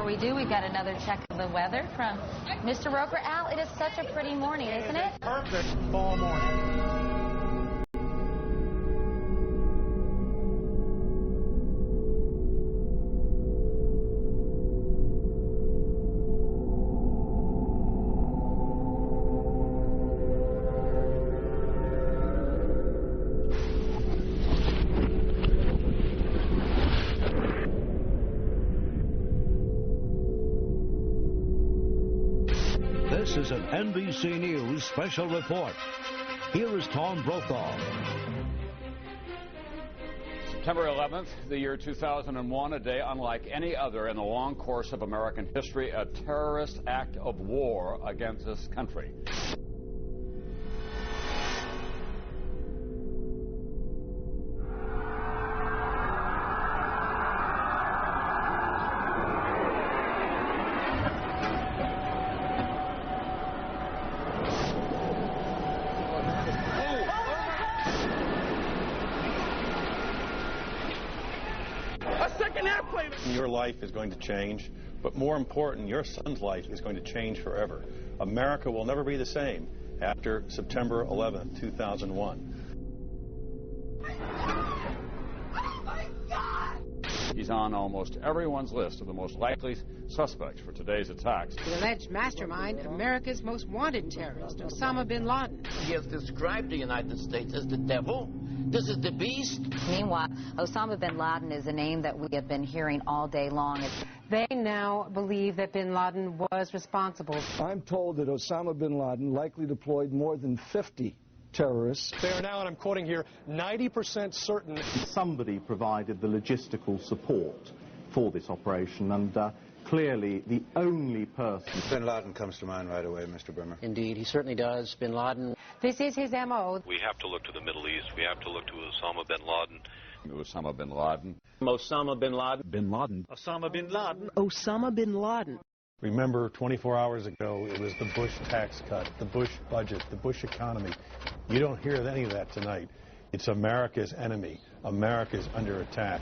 we do, we've got another check of the weather from Mr. Roper. Al, it is such a pretty morning, isn't it? Perfect fall morning. This is an NBC News special report. Here is Tom Brokaw. September 11th, the year 2001, a day unlike any other in the long course of American history, a terrorist act of war against this country. Your life is going to change, but more important, your son's life is going to change forever. America will never be the same after September 11th, 2001. Oh my God! He's on almost everyone's list of the most likely suspects for today's attacks. The alleged mastermind, America's most wanted terrorist, Osama bin Laden. He has described the United States as the devil. This is the beast. Meanwhile, Osama bin Laden is a name that we have been hearing all day long. They now believe that bin Laden was responsible. I'm told that Osama bin Laden likely deployed more than 50 terrorists. They are now, and I'm quoting here, 90% certain somebody provided the logistical support for this operation, and clearly the only person. Bin Laden comes to mind right away, Mr. Bermas. Indeed, he certainly does. Bin Laden. This is his M.O. We have to look to the Middle East. We have to look to Osama bin Laden. Osama bin Laden. Osama bin Laden. Bin Laden. Osama bin Laden. Osama bin Laden. Remember, 24 hours ago, it was the Bush tax cut, the Bush budget, the Bush economy. You don't hear any of that tonight. It's America's enemy. America's under attack.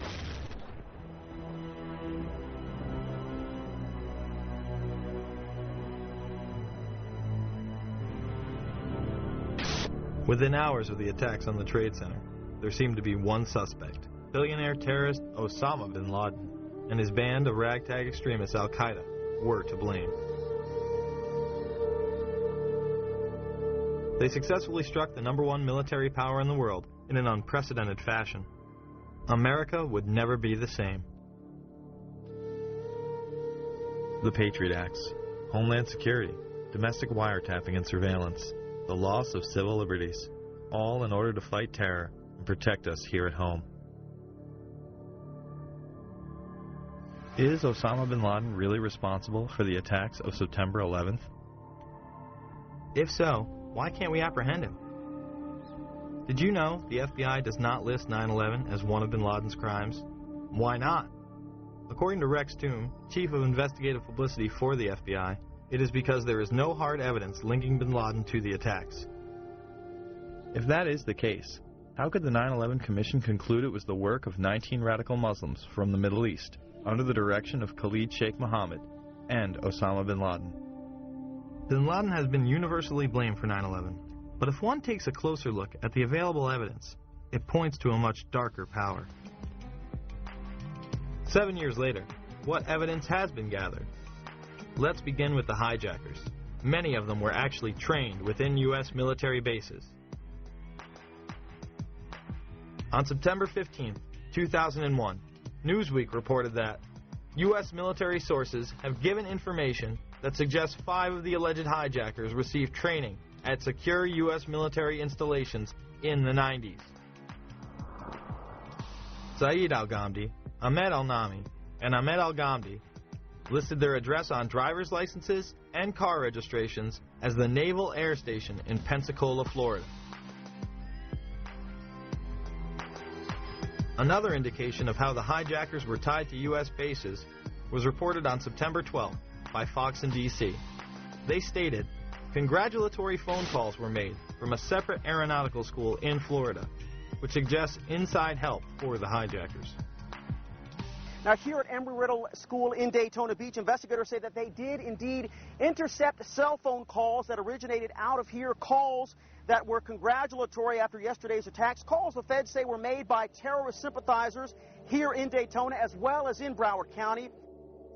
Within hours of the attacks on the Trade Center, there seemed to be one suspect, billionaire terrorist Osama bin Laden, and his band of ragtag extremists Al-Qaeda were to blame. They successfully struck the #1 military power in the world in an unprecedented fashion. America would never be the same. The Patriot Acts, Homeland Security, domestic wiretapping and surveillance, the loss of civil liberties, all in order to fight terror and protect us here at home. Is Osama bin Laden really responsible for the attacks of September 11th? If so, why can't we apprehend him? Did you know the FBI does not list 9/11 as one of bin Laden's crimes? Why not? According to Rex Toome, Chief of Investigative Publicity for the FBI, it is because there is no hard evidence linking bin Laden to the attacks. If that is the case, how could the 9/11 Commission conclude it was the work of 19 radical Muslims from the Middle East, under the direction of Khalid Sheikh Mohammed and Osama bin Laden? Bin Laden has been universally blamed for 9/11, but if one takes a closer look at the available evidence, it points to a much darker power. 7 years later, what evidence has been gathered? Let's begin with the hijackers. Many of them were actually trained within U.S. military bases. On September 15, 2001, Newsweek reported that U.S. military sources have given information that suggests 5 of the alleged hijackers received training at secure U.S. military installations in the 90s. Saeed al-Ghamdi, Ahmed al-Nami, and Ahmed al-Ghamdi listed their address on driver's licenses and car registrations as the Naval Air Station in Pensacola, Florida. Another indication of how the hijackers were tied to U.S. bases was reported on September 12th by Fox in D.C. They stated, congratulatory phone calls were made from a separate aeronautical school in Florida, which suggests inside help for the hijackers. Now, here at Embry-Riddle School in Daytona Beach, investigators say that they did indeed intercept cell phone calls that originated out of here, calls that were congratulatory after yesterday's attacks, calls the feds say were made by terrorist sympathizers here in Daytona as well as in Broward County.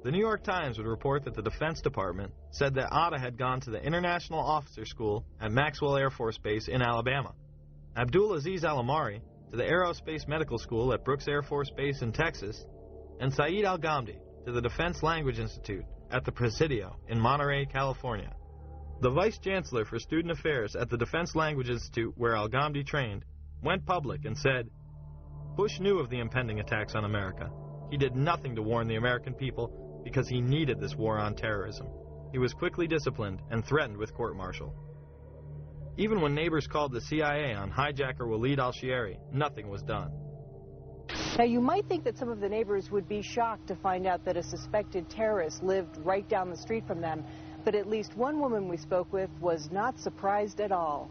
The New York Times would report that the Defense Department said that Atta had gone to the International Officer School at Maxwell Air Force Base in Alabama, Abdul Aziz Al-Amari to the Aerospace Medical School at Brooks Air Force Base in Texas, and Saeed Al-Ghamdi to the Defense Language Institute at the Presidio in Monterey, California. The Vice Chancellor for Student Affairs at the Defense Language Institute, where Al-Ghamdi trained, went public and said, Bush knew of the impending attacks on America. He did nothing to warn the American people because he needed this war on terrorism. He was quickly disciplined and threatened with court-martial. Even when neighbors called the CIA on hijacker Walid al-Shiari, nothing was done. Now, you might think that some of the neighbors would be shocked to find out that a suspected terrorist lived right down the street from them, but at least one woman we spoke with was not surprised at all.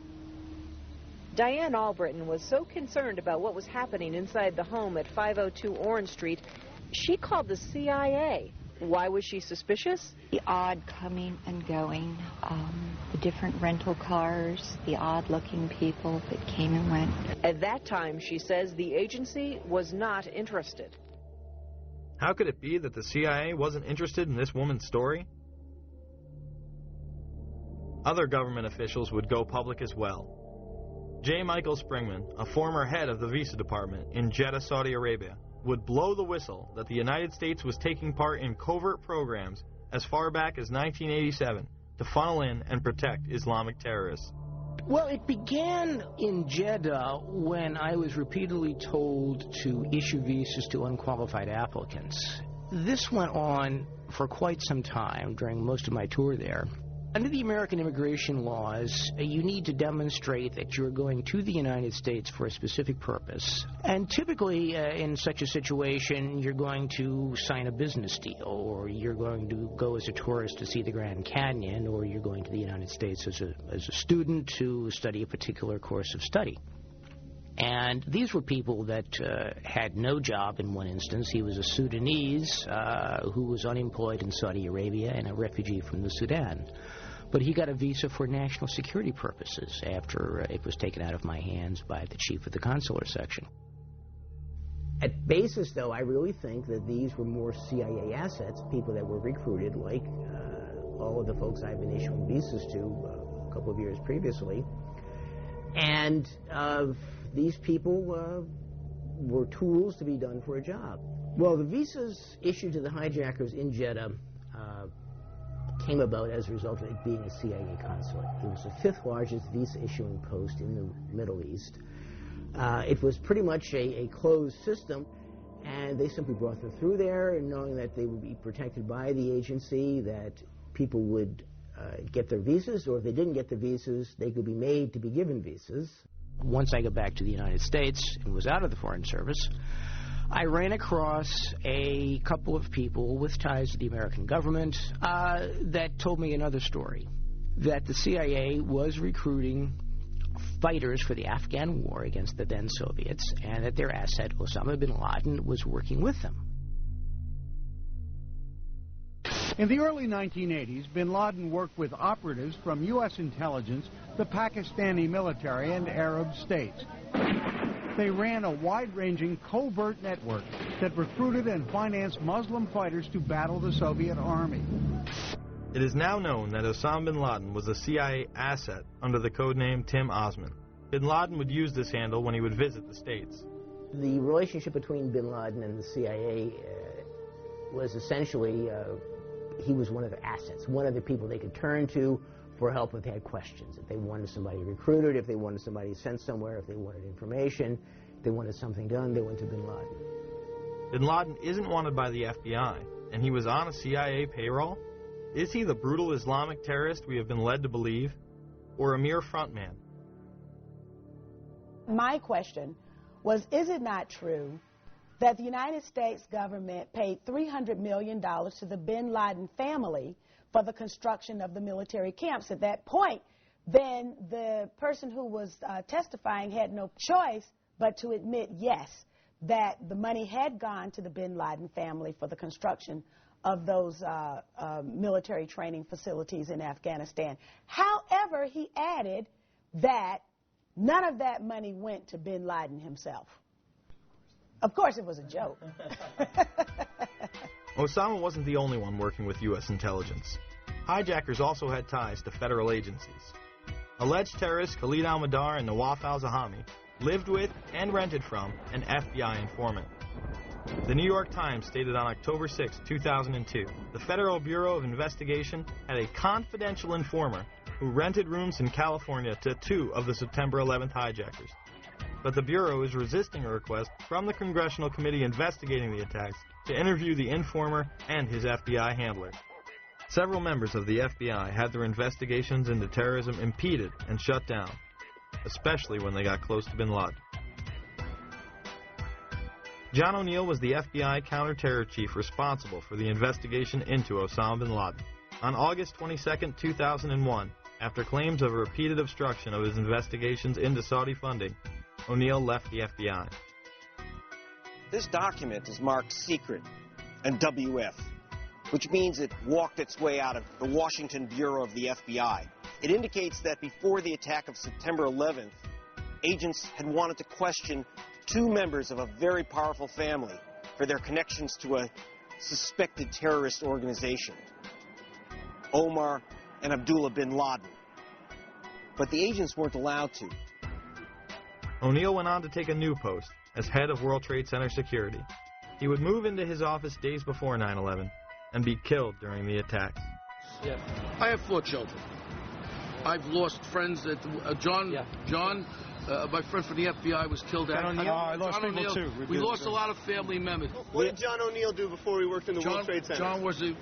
Diane Albritton was so concerned about what was happening inside the home at 502 Orange Street, she called the CIA. Why was she suspicious? The odd coming and going, the different rental cars, the odd-looking people that came and went. At that time, she says, the agency was not interested. How could it be that the CIA wasn't interested in this woman's story? Other government officials would go public as well. J. Michael Springman, a former head of the Visa Department in Jeddah, Saudi Arabia, would blow the whistle that the United States was taking part in covert programs as far back as 1987 to funnel in and protect Islamic terrorists. Well, it began in Jeddah when I was repeatedly told to issue visas to unqualified applicants. This went on for quite some time during most of my tour there. Under the American immigration laws, you need to demonstrate that you're going to the United States for a specific purpose. And typically, in such a situation, you're going to sign a business deal, or you're going to go as a tourist to see the Grand Canyon, or you're going to the United States as a student to study a particular course of study. And these were people that had no job in one instance. He was a Sudanese who was unemployed in Saudi Arabia and a refugee from the Sudan. But he got a visa for national security purposes after it was taken out of my hands by the chief of the consular section. At basis, though, I really think that these were more CIA assets, people that were recruited, like all of the folks I've been issuing visas to a couple of years previously. And these people were tools to be done for a job. Well, the visas issued to the hijackers in Jeddah came about as a result of it being a CIA consulate. It was the fifth largest visa issuing post in the Middle East. It was pretty much a closed system, and they simply brought them through there, knowing that they would be protected by the agency, that people would get their visas, or if they didn't get the visas, they could be made to be given visas. Once I got back to the United States and was out of the Foreign Service, I ran across a couple of people with ties to the American government that told me another story, that the CIA was recruiting fighters for the Afghan war against the then Soviets, and that their asset, Osama bin Laden, was working with them. In the early 1980s, bin Laden worked with operatives from U.S. intelligence, the Pakistani military, and Arab states. They ran a wide-ranging covert network that recruited and financed Muslim fighters to battle the Soviet army. It is now known that Osama bin Laden was a CIA asset under the codename Tim Osman. Bin Laden would use this handle when he would visit the States. The relationship between bin Laden and the CIA was essentially he was one of their assets, one of the people they could turn to for help if they had questions. If they wanted somebody recruited, if they wanted somebody sent somewhere, if they wanted information, if they wanted something done, they went to bin Laden. Bin Laden isn't wanted by the FBI, and he was on a CIA payroll? Is he the brutal Islamic terrorist we have been led to believe, or a mere frontman? My question was, is it not true that the United States government paid $300 million to the bin Laden family for the construction of the military camps? At that point, then the person who was testifying had no choice but to admit, yes, that the money had gone to the bin Laden family for the construction of those military training facilities in Afghanistan. However, he added that none of that money went to bin Laden himself. Of course, it was a joke. Osama wasn't the only one working with U.S. intelligence. Hijackers also had ties to federal agencies. Alleged terrorists Khalid al-Mihdhar and Nawaf al-Zahami lived with and rented from an FBI informant. The New York Times stated on October 6, 2002, the Federal Bureau of Investigation had a confidential informer who rented rooms in California to 2 of the September 11th hijackers. But the Bureau is resisting a request from the Congressional Committee investigating the attacks to interview the informer and his FBI handler. Several members of the FBI had their investigations into terrorism impeded and shut down, especially when they got close to bin Laden. John O'Neill was the FBI counter-terror chief responsible for the investigation into Osama bin Laden. On August 22, 2001, after claims of repeated obstruction of his investigations into Saudi funding, O'Neill left the FBI. This document is marked secret and WF, which means it walked its way out of the Washington Bureau of the FBI. It indicates that before the attack of September 11th, agents had wanted to question 2 members of a very powerful family for their connections to a suspected terrorist organization, Omar and Abdullah bin Laden. But the agents weren't allowed to. O'Neill went on to take a new post as head of World Trade Center security. He would move into his office days before 9/11 and be killed during the attacks. Yeah. I have 4 children. I've lost friends that John, my friend from the FBI was killed. I lost people too. We lost a lot of family members. What did John O'Neill do before he worked in the World Trade Center? John was the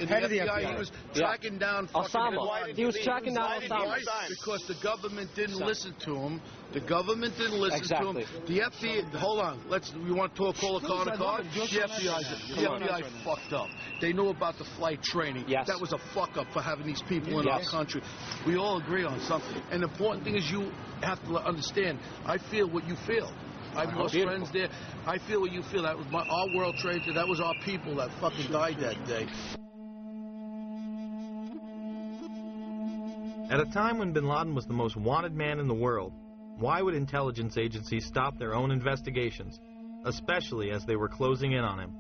head of the FBI. He was tracking down Osama. He was tracking down Osama. Because the government didn't listen to him. The government didn't listen to him. The FBI. Hold on. We want to call a car to car. The FBI fucked up. They knew about the flight training. Yes. That was a fuck up for having these people in our country. We all agree on something. And the important thing is you have to understand. I feel what you feel. I've lost friends there. I feel what you feel. That was our World Trade. That was our people that fucking died that day. At a time when bin Laden was the most wanted man in the world, why would intelligence agencies stop their own investigations, especially as they were closing in on him?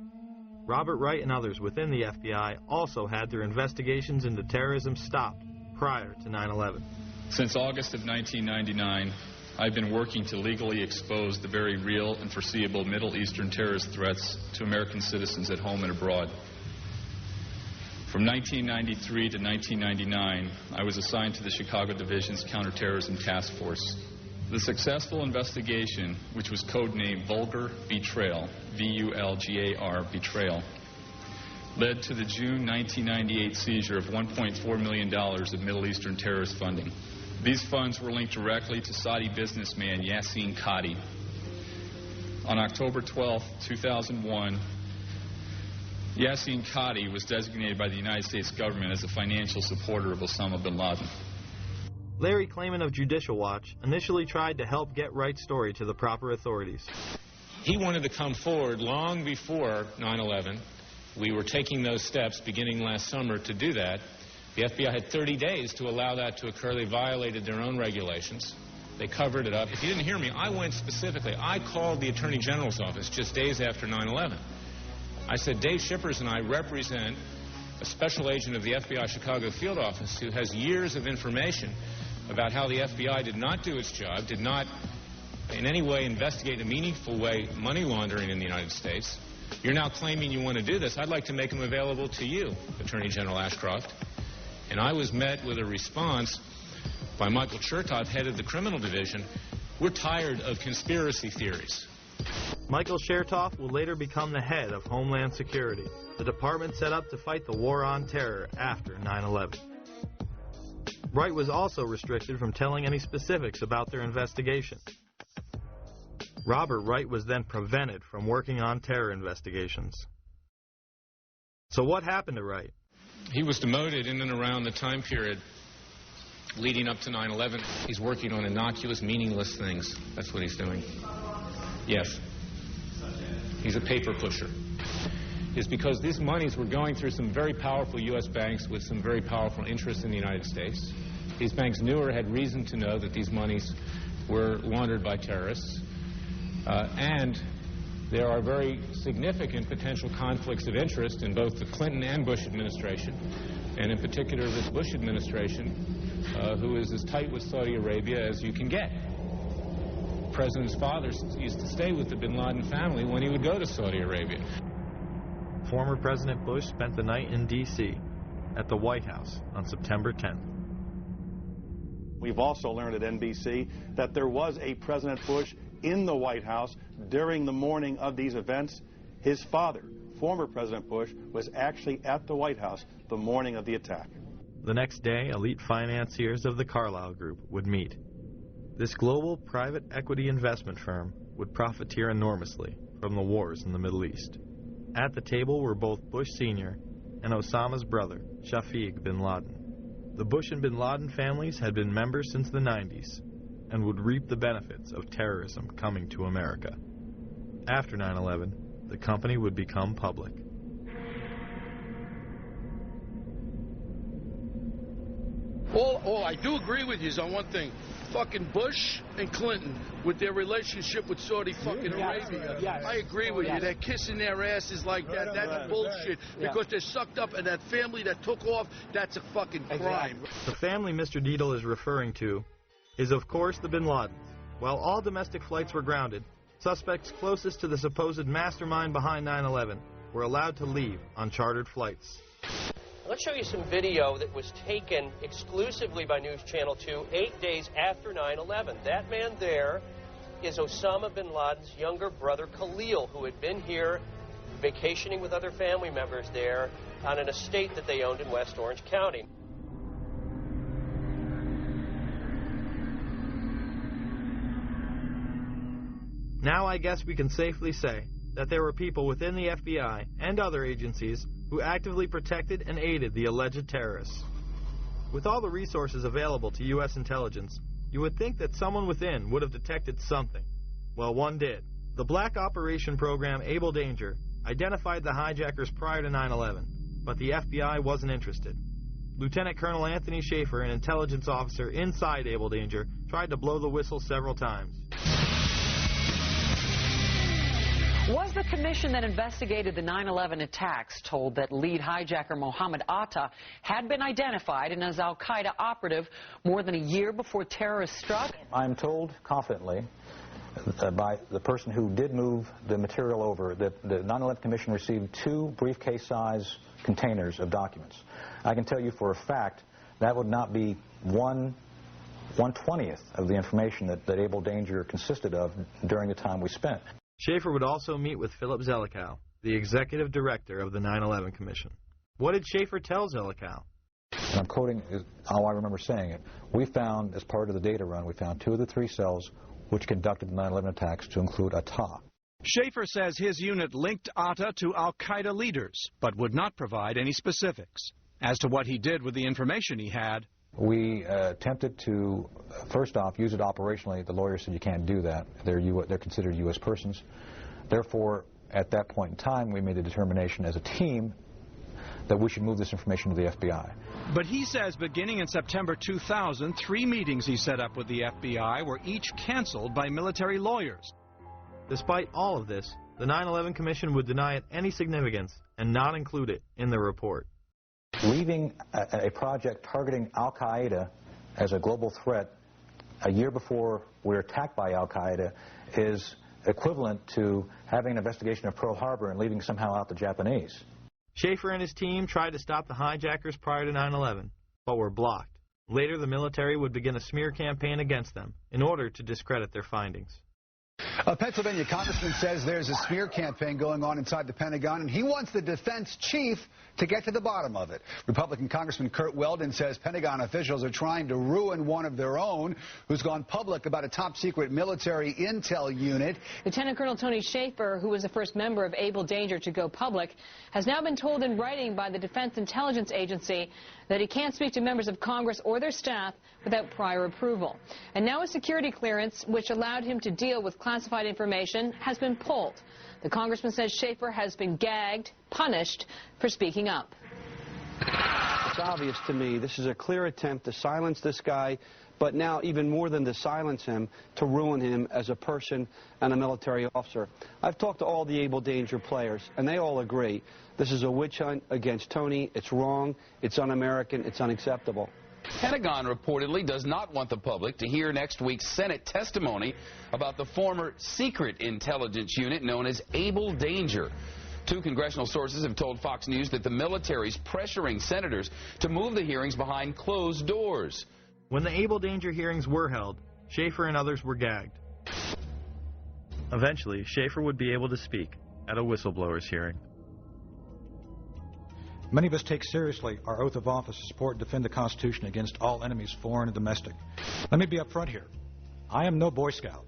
Robert Wright and others within the FBI also had their investigations into terrorism stopped prior to 9/11. Since August of 1999, I've been working to legally expose the very real and foreseeable Middle Eastern terrorist threats to American citizens at home and abroad. From 1993 to 1999, I was assigned to the Chicago Division's Counterterrorism Task Force. The successful investigation, which was codenamed Vulgar Betrayal, V-U-L-G-A-R, Betrayal, led to the June 1998 seizure of $1.4 million of Middle Eastern terrorist funding. These funds were linked directly to Saudi businessman Yassin Qadi. On October 12, 2001, Yassin Qadi was designated by the United States government as a financial supporter of Osama bin Laden. Larry Klayman of Judicial Watch initially tried to help get Wright's story to the proper authorities. He wanted to come forward long before 9/11. We were taking those steps beginning last summer to do that. The FBI had 30 days to allow that to occur. They violated their own regulations. They covered it up. If you didn't hear me, I went specifically. I called the Attorney General's office just days after 9/11. I said, Dave Shippers and I represent a special agent of the FBI Chicago field office who has years of information about how the FBI did not do its job, did not in any way investigate in a meaningful way money laundering in the United States. You're now claiming you want to do this. I'd like to make them available to you, Attorney General Ashcroft. And I was met with a response by Michael Chertoff, head of the criminal division. We're tired of conspiracy theories. Michael Chertoff will later become the head of Homeland Security, the department set up to fight the war on terror after 9/11. Wright was also restricted from telling any specifics about their investigation. Robert Wright was then prevented from working on terror investigations. So what happened to Wright? He was demoted in and around the time period leading up to 9/11. He's working on innocuous, meaningless things. That's what he's doing. Yes. he's a paper pusher, is because these monies were going through some very powerful U.S. banks with some very powerful interests in the United States. These banks knew or had reason to know that these monies were laundered by terrorists, and there are very significant potential conflicts of interest in both the Clinton and Bush administration, and in particular this Bush administration, who is as tight with Saudi Arabia as you can get. The President's father used to stay with the bin Laden family when he would go to Saudi Arabia. Former President Bush spent the night in D.C. at the White House on September 10th. We've also learned at NBC that there was a President Bush in the White House during the morning of these events. His father, former President Bush, was actually at the White House the morning of the attack. The next day, elite financiers of the Carlyle Group would meet. This global private equity investment firm would profiteer enormously from the wars in the Middle East. At the table were both Bush Sr. and Osama's brother, Shafiq bin Laden. The Bush and bin Laden families had been members since the 90s and would reap the benefits of terrorism coming to America. After 9/11, the company would become public. All I do agree with you is on one thing. Fucking Bush and Clinton with their relationship with Saudi fucking Arabia. Yes. I agree with you. They're kissing their asses like that. That's bullshit. Because they're sucked up, and that family that took off, that's a fucking crime. The family Mr. Deedle is referring to is, of course, the bin Ladens. While all domestic flights were grounded, suspects closest to the supposed mastermind behind 9/11 were allowed to leave on chartered flights. Let's show you some video that was taken exclusively by News Channel 2 8 days after 9/11. That man there is Osama bin Laden's younger brother, Khalil, who had been here vacationing with other family members there on an estate that they owned in West Orange County. Now I guess we can safely say that there were people within the FBI and other agencies who actively protected and aided the alleged terrorists. With all the resources available to U.S. intelligence, you would think that someone within would have detected something. Well, one did. The Black Operation Program Able Danger identified the hijackers prior to 9/11, but the FBI wasn't interested. Lieutenant Colonel Anthony Schaefer, an intelligence officer inside Able Danger, tried to blow the whistle several times. Was the commission that investigated the 9/11 attacks told that lead hijacker Mohammed Atta had been identified and as al-Qaeda operative more than a year before terrorists struck? I'm told confidently by the person who did move the material over that the 9/11 commission received 2 briefcase-size containers of documents. I can tell you for a fact that would not be 1/20th of the information that Able Danger consisted of during the time we spent. Schaefer would also meet with Philip Zelikow, the executive director of the 9/11 Commission. What did Schaefer tell Zelikow? And I'm quoting how I remember saying it. We found, as part of the data run, we found 2 of the 3 cells which conducted the 9/11 attacks to include Atta. Schaefer says his unit linked Atta to al-Qaeda leaders, but would not provide any specifics. As to what he did with the information he had, we attempted to, first off, use it operationally. The lawyer said you can't do that. They're considered U.S. persons. Therefore, at that point in time, we made a determination as a team that we should move this information to the FBI. But he says beginning in September 2000, 3 meetings he set up with the FBI were each canceled by military lawyers. Despite all of this, the 9/11 Commission would deny it any significance and not include it in the report. Leaving a project targeting al-Qaeda as a global threat a year before we're attacked by al-Qaeda is equivalent to having an investigation of Pearl Harbor and leaving somehow out the Japanese. Schaefer and his team tried to stop the hijackers prior to 9/11, but were blocked. Later, the military would begin a smear campaign against them in order to discredit their findings. A Pennsylvania congressman says there's a smear campaign going on inside the Pentagon, and he wants the defense chief to get to the bottom of it. Republican Congressman Kurt Weldon says Pentagon officials are trying to ruin one of their own who's gone public about a top-secret military intel unit. Lieutenant Colonel Tony Schaefer, who was the first member of Able Danger to go public, has now been told in writing by the Defense Intelligence Agency that he can't speak to members of Congress or their staff without prior approval. And now a security clearance which allowed him to deal with classified classified information has been pulled. The congressman says Schaefer has been gagged, punished for speaking up. It's obvious to me this is a clear attempt to silence this guy, but now even more than to silence him, to ruin him as a person and a military officer. I've talked to all the Able Danger players, and they all agree this is a witch hunt against Tony. It's wrong, it's un-American, it's unacceptable. Pentagon reportedly does not want the public to hear next week's Senate testimony about the former secret intelligence unit known as Able Danger. Two congressional sources have told Fox News that the military's pressuring senators to move the hearings behind closed doors. When the Able Danger hearings were held, Schaefer and others were gagged. Eventually, Schaefer would be able to speak at a whistleblower's hearing. Many of us take seriously our oath of office to support and defend the Constitution against all enemies, foreign and domestic. Let me be up front here. I am no Boy Scout.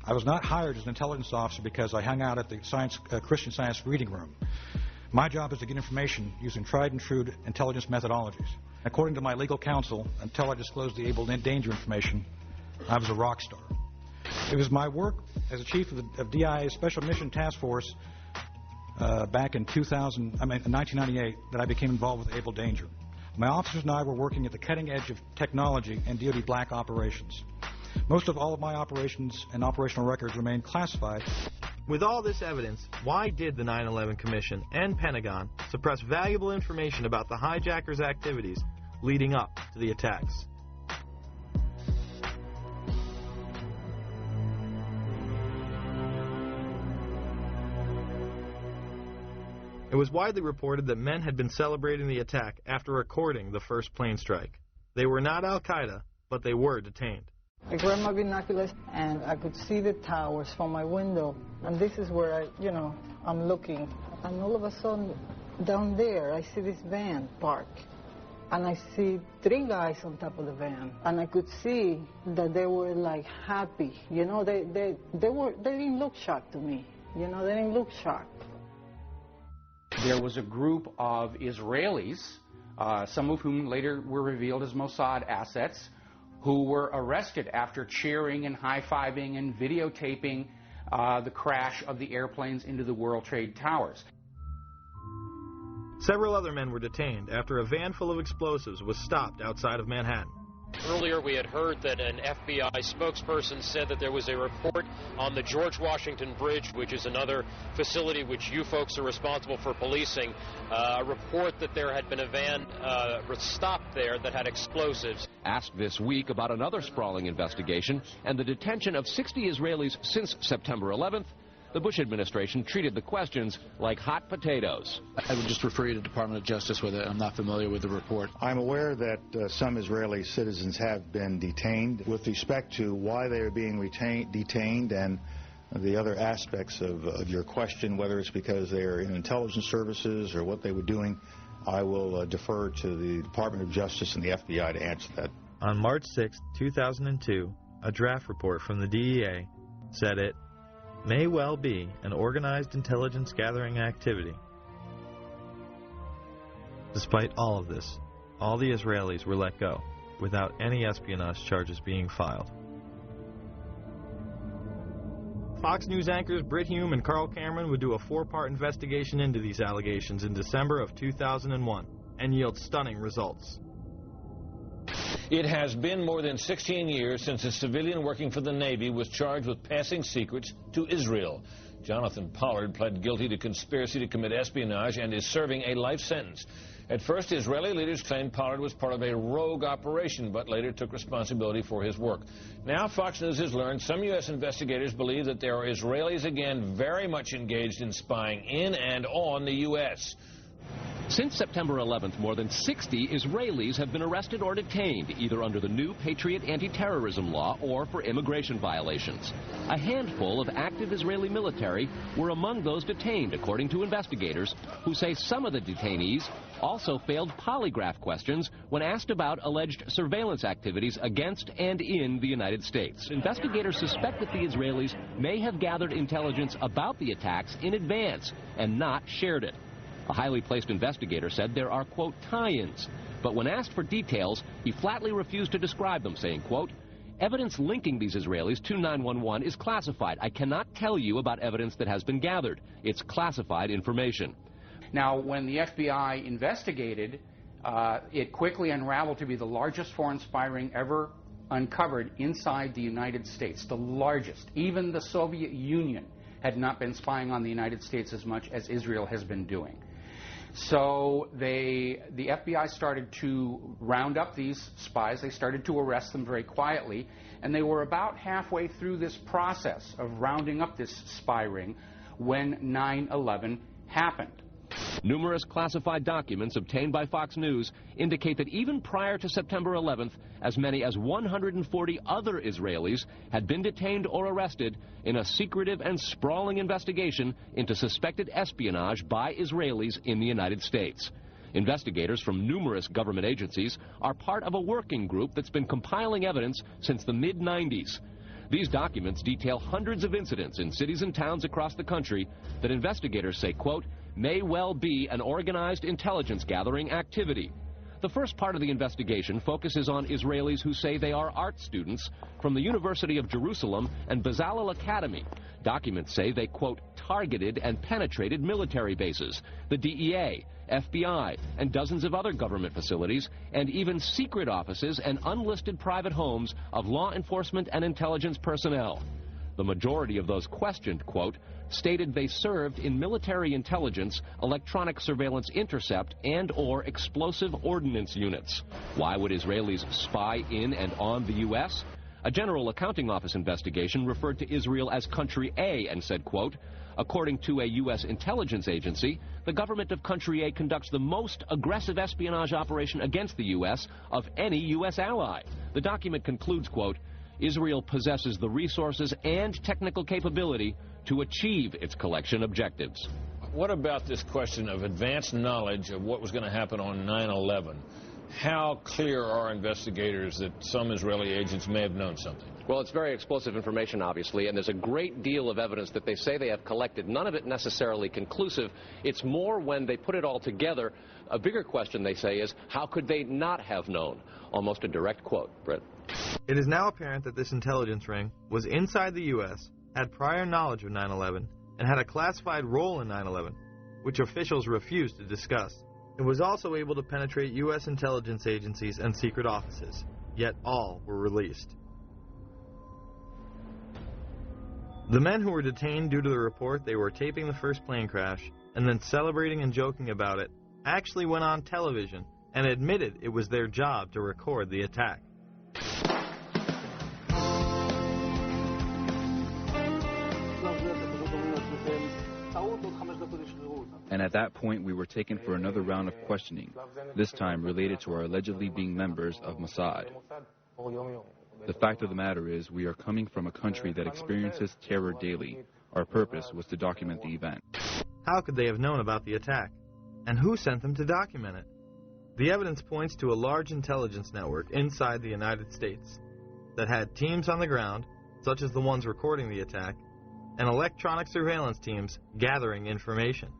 I was not hired as an intelligence officer because I hung out at the Christian Science reading room. My job is to get information using tried and true intelligence methodologies. According to my legal counsel, until I disclosed the Able Danger information, I was a rock star. It was my work as a chief of DIA's Special Mission Task Force back in 1998 that I became involved with Able Danger. My officers and I were working at the cutting edge of technology and DoD black operations. Most of all of my operations and operational records remain classified. With all this evidence, why did the 9/11 Commission and Pentagon suppress valuable information about the hijackers' activities leading up to the attacks? It was widely reported that men had been celebrating the attack after recording the first plane strike. They were not Al-Qaeda, but they were detained. I grabbed my binoculars and I could see the towers from my window. And this is where I'm looking. And all of a sudden, down there, I see this van park. And I see three guys on top of the van. And I could see that they were like happy. You know, they didn't look shocked to me. You know, they didn't look shocked. There was a group of Israelis, some of whom later were revealed as Mossad assets, who were arrested after cheering and high-fiving and videotaping the crash of the airplanes into the World Trade Towers. Several other men were detained after a van full of explosives was stopped outside of Manhattan. Earlier, we had heard that an FBI spokesperson said that there was a report on the George Washington Bridge, which is another facility which you folks are responsible for policing, a report that there had been a van stopped there that had explosives. Asked this week about another sprawling investigation and the detention of 60 Israelis since September 11th, the Bush administration treated the questions like hot potatoes. I would just refer you to the Department of Justice with it. I'm not familiar with the report. I'm aware that some Israeli citizens have been detained. With respect to why they are being detained and the other aspects of your question, whether it's because they are in intelligence services or what they were doing, I will defer to the Department of Justice and the FBI to answer that. On March 6, 2002, a draft report from the DEA said it may well be an organized intelligence gathering activity. Despite all of this, all the Israelis were let go without any espionage charges being filed. Fox News anchors Britt Hume and Carl Cameron would do a 4-part investigation into these allegations in December of 2001 and yield stunning results. It has been more than 16 years since a civilian working for the Navy was charged with passing secrets to Israel. Jonathan Pollard pled guilty to conspiracy to commit espionage and is serving a life sentence. At first, Israeli leaders claimed Pollard was part of a rogue operation, but later took responsibility for his work. Now, Fox News has learned some U.S. investigators believe that there are Israelis again very much engaged in spying in and on the U.S. Since September 11th, more than 60 Israelis have been arrested or detained, either under the new Patriot anti-terrorism law or for immigration violations. A handful of active Israeli military were among those detained, according to investigators, who say some of the detainees also failed polygraph questions when asked about alleged surveillance activities against and in the United States. Investigators suspect that the Israelis may have gathered intelligence about the attacks in advance and not shared it. A highly placed investigator said there are, quote, tie-ins. But when asked for details, he flatly refused to describe them, saying, quote, Evidence linking these Israelis to 911 is classified. I cannot tell you about evidence that has been gathered. It's classified information. Now, when the FBI investigated, it quickly unraveled to be the largest foreign spy ring ever uncovered inside the United States, the largest. Even the Soviet Union had not been spying on the United States as much as Israel has been doing. So the FBI started to round up these spies. They started to arrest them very quietly, and they were about halfway through this process of rounding up this spy ring when 9/11 happened. Numerous classified documents obtained by Fox News indicate that even prior to September 11th, as many as 140 other Israelis had been detained or arrested in a secretive and sprawling investigation into suspected espionage by Israelis in the United States. Investigators from numerous government agencies are part of a working group that's been compiling evidence since the mid-90s. These documents detail hundreds of incidents in cities and towns across the country that investigators say, quote, may well be an organized intelligence gathering activity. The first part of the investigation focuses on Israelis who say they are art students from the University of Jerusalem and Bezalel Academy. Documents say they, quote, targeted and penetrated military bases, the DEA, FBI, and dozens of other government facilities, and even secret offices and unlisted private homes of law enforcement and intelligence personnel. The majority of those questioned, quote, stated they served in military intelligence, electronic surveillance intercept, and or explosive ordnance units. Why would Israelis spy in and on the U.S.? A General Accounting Office investigation referred to Israel as Country A and said, quote, according to a U.S. intelligence agency, the government of Country A conducts the most aggressive espionage operation against the U.S. of any U.S. ally. The document concludes, quote, Israel possesses the resources and technical capability to achieve its collection objectives. What about this question of advanced knowledge of what was going to happen on 9/11? How clear are investigators that some Israeli agents may have known something? Well, it's very explosive information, obviously, and there's a great deal of evidence that they say they have collected, none of it necessarily conclusive. It's more when they put it all together. A bigger question, they say, is how could they not have known? Almost a direct quote, Brett. It is now apparent that this intelligence ring was inside the U.S., had prior knowledge of 9/11, and had a classified role in 9/11, which officials refused to discuss. It was also able to penetrate U.S. intelligence agencies and secret offices, yet all were released. The men who were detained due to the report they were taping the first plane crash and then celebrating and joking about it actually went on television and admitted it was their job to record the attack. And at that point, we were taken for another round of questioning, this time related to our allegedly being members of Mossad. The fact of the matter is, we are coming from a country that experiences terror daily. Our purpose was to document the event. How could they have known about the attack? And who sent them to document it? The evidence points to a large intelligence network inside the United States that had teams on the ground, such as the ones recording the attack, and electronic surveillance teams gathering information.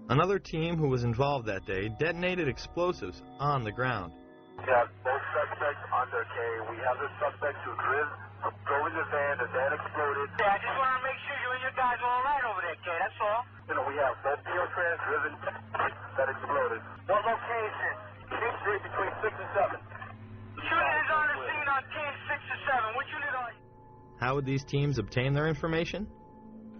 Another team who was involved that day detonated explosives on the ground. We have both suspects under K. We have the suspect who drove in the van exploded. Yeah, I just want to make sure you and your guys are all right over there, K, that's all. You know, we have both Trans driven that exploded. What location? King Street between 6 and 7. Shooting is on the scene on King 6 and 7. What unit are you? How would these teams obtain their information?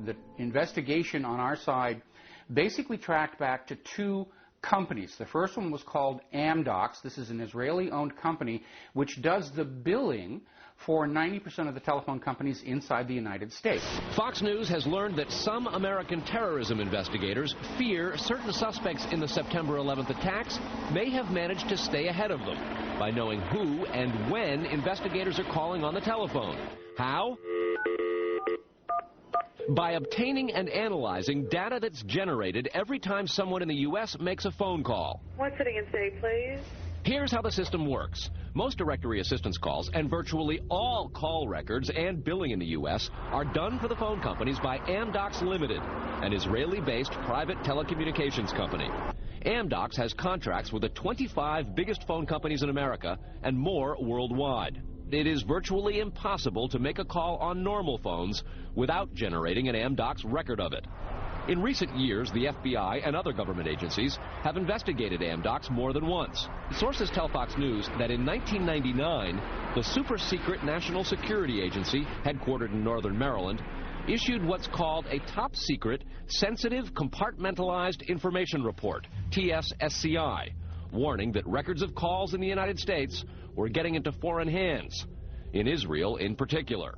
The investigation on our side basically tracked back to two companies. The first one was called Amdocs. This is an Israeli-owned company which does the billing for 90% of the telephone companies inside the United States. Fox News has learned that some American terrorism investigators fear certain suspects in the September 11th attacks may have managed to stay ahead of them by knowing who and when investigators are calling on the telephone. How? By obtaining and analyzing data that's generated every time someone in the U.S. makes a phone call. One sitting in city, please. Here's how the system works. Most directory assistance calls and virtually all call records and billing in the U.S. are done for the phone companies by Amdocs Limited, an Israeli-based private telecommunications company. Amdocs has contracts with the 25 biggest phone companies in America and more worldwide. It is virtually impossible to make a call on normal phones without generating an Amdocs record of it. In recent years, the FBI and other government agencies have investigated Amdocs more than once. Sources tell Fox News that in 1999, the super-secret National Security Agency, headquartered in northern Maryland, issued what's called a top-secret, sensitive, compartmentalized information report, TSSCI, warning that records of calls in the United States were getting into foreign hands, in Israel in particular.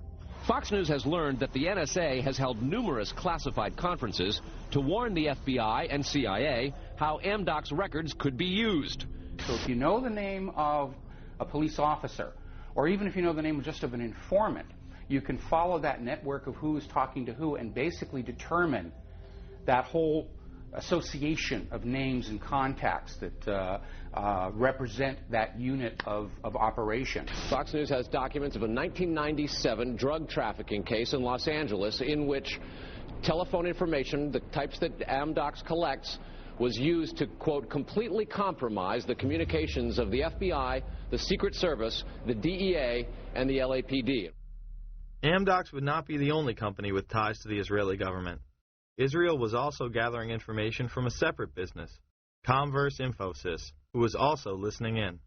Fox News has learned that the NSA has held numerous classified conferences to warn the FBI and CIA how Amdocs records could be used. So if you know the name of a police officer, or even if you know the name just of an informant, you can follow that network of who is talking to who and basically determine that whole association of names and contacts that represent that unit of operation. Fox News has documents of a 1997 drug trafficking case in Los Angeles in which telephone information, the types that Amdocs collects, was used to, quote, completely compromise the communications of the FBI, the Secret Service, the DEA, and the LAPD. Amdocs would not be the only company with ties to the Israeli government. Israel was also gathering information from a separate business, Converse Infosys, who was also listening in.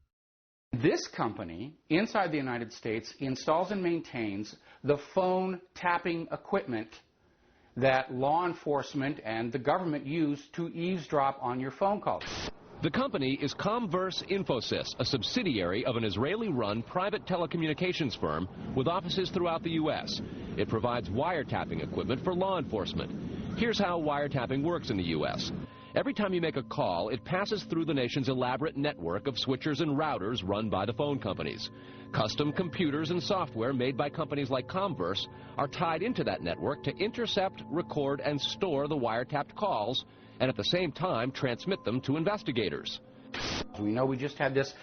This company, inside the United States, installs and maintains the phone tapping equipment that law enforcement and the government use to eavesdrop on your phone calls. The company is Converse Infosys, a subsidiary of an Israeli-run private telecommunications firm with offices throughout the U.S. It provides wiretapping equipment for law enforcement. Here's how wiretapping works in the U.S. Every time you make a call, it passes through the nation's elaborate network of switchers and routers run by the phone companies. Custom computers and software made by companies like Converse are tied into that network to intercept, record, and store the wiretapped calls, and at the same time transmit them to investigators. We know we just had this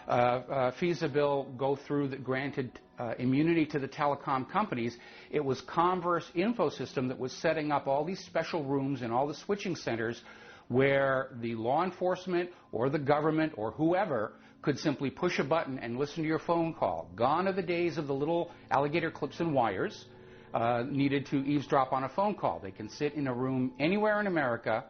FISA bill go through that granted immunity to the telecom companies. It was Converse Infosystem that was setting up all these special rooms and all the switching centers where the law enforcement or the government or whoever could simply push a button and listen to your phone call. Gone are the days of the little alligator clips and wires needed to eavesdrop on a phone call. They can sit in a room anywhere in America,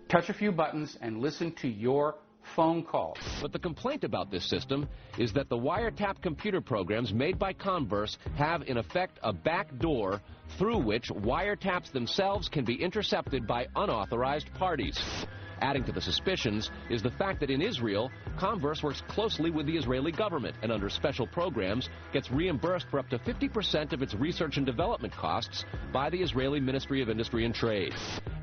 touch a few buttons, and listen to your phone calls. But the complaint about this system is that the wiretap computer programs made by Converse have, in effect, a back door through which wiretaps themselves can be intercepted by unauthorized parties. Adding to the suspicions is the fact that in Israel, Converse works closely with the Israeli government and under special programs gets reimbursed for up to 50% of its research and development costs by the Israeli Ministry of Industry and Trade.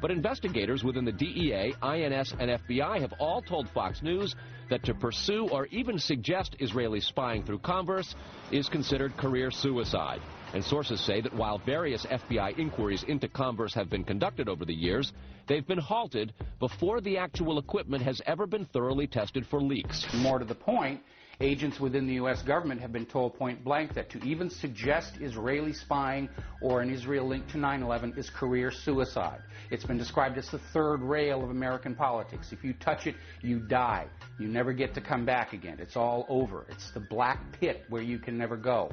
But investigators within the DEA, INS, and FBI have all told Fox News that to pursue or even suggest Israeli spying through Converse is considered career suicide. And sources say that while various FBI inquiries into Converse have been conducted over the years, they've been halted before the actual equipment has ever been thoroughly tested for leaks. More to the point, agents within the U.S. government have been told point blank that to even suggest Israeli spying or an Israel link to 9/11 is career suicide. It's been described as the third rail of American politics. If you touch it, you die. You never get to come back again. It's all over. It's the black pit where you can never go.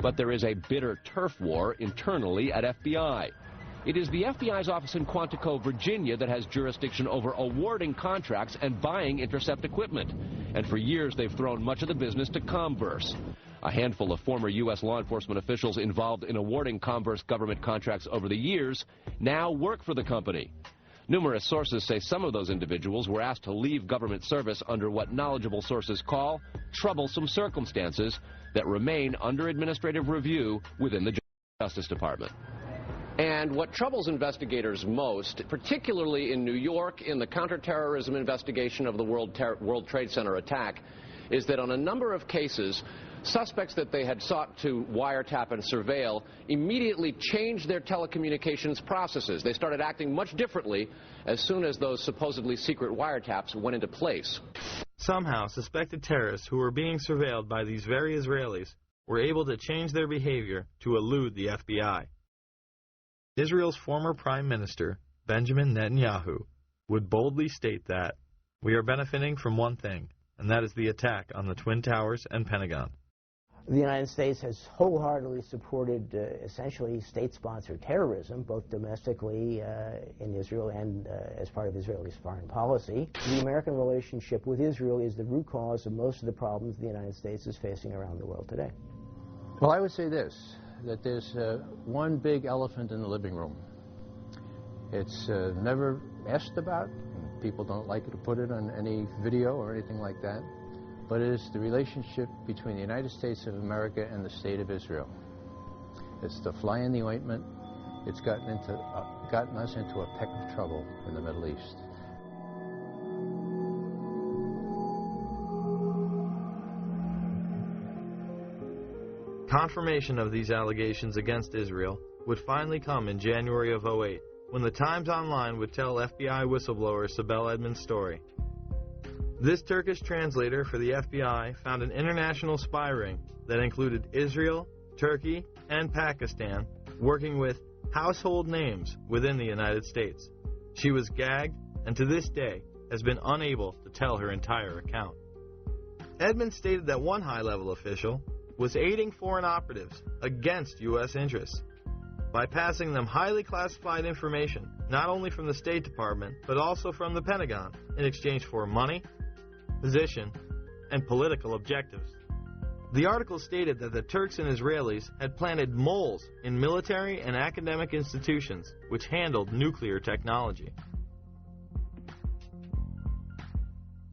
But there is a bitter turf war internally at FBI. It is the FBI's office in Quantico, Virginia, that has jurisdiction over awarding contracts and buying intercept equipment. And for years, they've thrown much of the business to Converse. A handful of former U.S. law enforcement officials involved in awarding Converse government contracts over the years now work for the company. Numerous sources say some of those individuals were asked to leave government service under what knowledgeable sources call troublesome circumstances that remain under administrative review within the Justice Department. And what troubles investigators most, particularly in New York in the counterterrorism investigation of the World Trade Center attack, is that on a number of cases, suspects that they had sought to wiretap and surveil immediately changed their telecommunications processes. They started acting much differently as soon as those supposedly secret wiretaps went into place. Somehow, suspected terrorists who were being surveilled by these very Israelis were able to change their behavior to elude the FBI. Israel's former Prime Minister, Benjamin Netanyahu, would boldly state that we are benefiting from one thing, and that is the attack on the Twin Towers and Pentagon. The United States has wholeheartedly supported essentially state-sponsored terrorism, both domestically in Israel and as part of Israel's foreign policy. The American relationship with Israel is the root cause of most of the problems the United States is facing around the world today. Well, I would say this, that there's one big elephant in the living room. It's never asked about. People don't like to put it on any video or anything like that. But it is the relationship between the United States of America and the State of Israel. It's the fly in the ointment. It's gotten us into a peck of trouble in the Middle East. Confirmation of these allegations against Israel would finally come in January of 2008, when the Times Online would tell FBI whistleblower Sibel Edmonds' story. This Turkish translator for the FBI found an international spy ring that included Israel, Turkey, and Pakistan working with household names within the United States. She was gagged and to this day has been unable to tell her entire account. Edmonds stated that one high-level official was aiding foreign operatives against U.S. interests by passing them highly classified information, not only from the State Department, but also from the Pentagon, in exchange for money, position, and political objectives. The article stated that the Turks and Israelis had planted moles in military and academic institutions which handled nuclear technology.